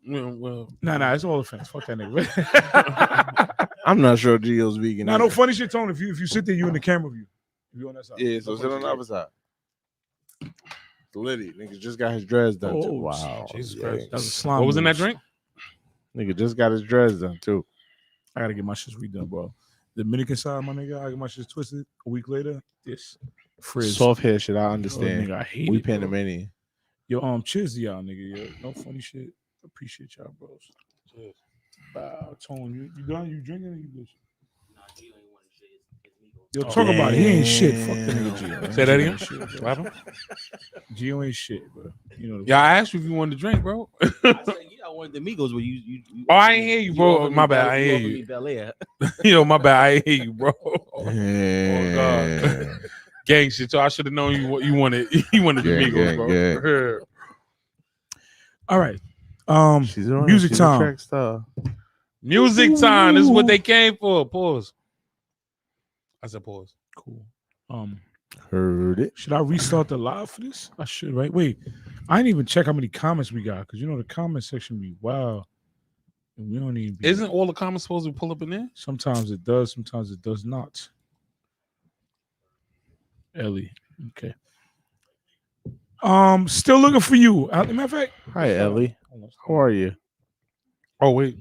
Well, nah, it's all offense. Fuck that nigga. I'm not sure Gio's vegan. No funny shit, Tony. If you sit there, you in the camera view. If you on that side. Yeah, so sit on the other side. Liddy, nigga just got his dreads done too. Wow. Jesus Christ. That was a slime. What was in that moves. drink? Nigga just got his dreads done too. I gotta get my shit redone, bro. The Dominican side, my nigga, I get my shit twisted. A week later, this frizz. Soft hair shit, I understand. Nigga, I hate we it, Panamanian. Yo, cheers to y'all, nigga. Yo, no funny shit. Appreciate y'all, bros. Cheers. Wow, Tone, you done? You drinking? Or you bitch? Yo, talk about it. He ain't shit. Fuck the nigga Gio. Say that again. What happened? Gio ain't shit, bro. You know. Yeah, I asked you if you wanted to drink, bro. I said, I wanted the Migos, but you oh, I ain't hear you, bro. My bad. I ain't hear you. Yo, my bad. I ain't hear you, bro. Oh, God. Gang shit. So I should have known you wanted. You wanted the Migos, bro. All right. Music time. Music time. This is what they came for. Pause. I said pause. Cool. Heard it. Should I restart the live for this? I should, right? Wait, I didn't even check how many comments we got because the comment section be wow. And we don't even. Isn't all the comments supposed to pull up in there? Sometimes it does, sometimes it does not. Ellie, okay. Still looking for you. Matter of fact, Hi, Ellie. How are you? Oh wait.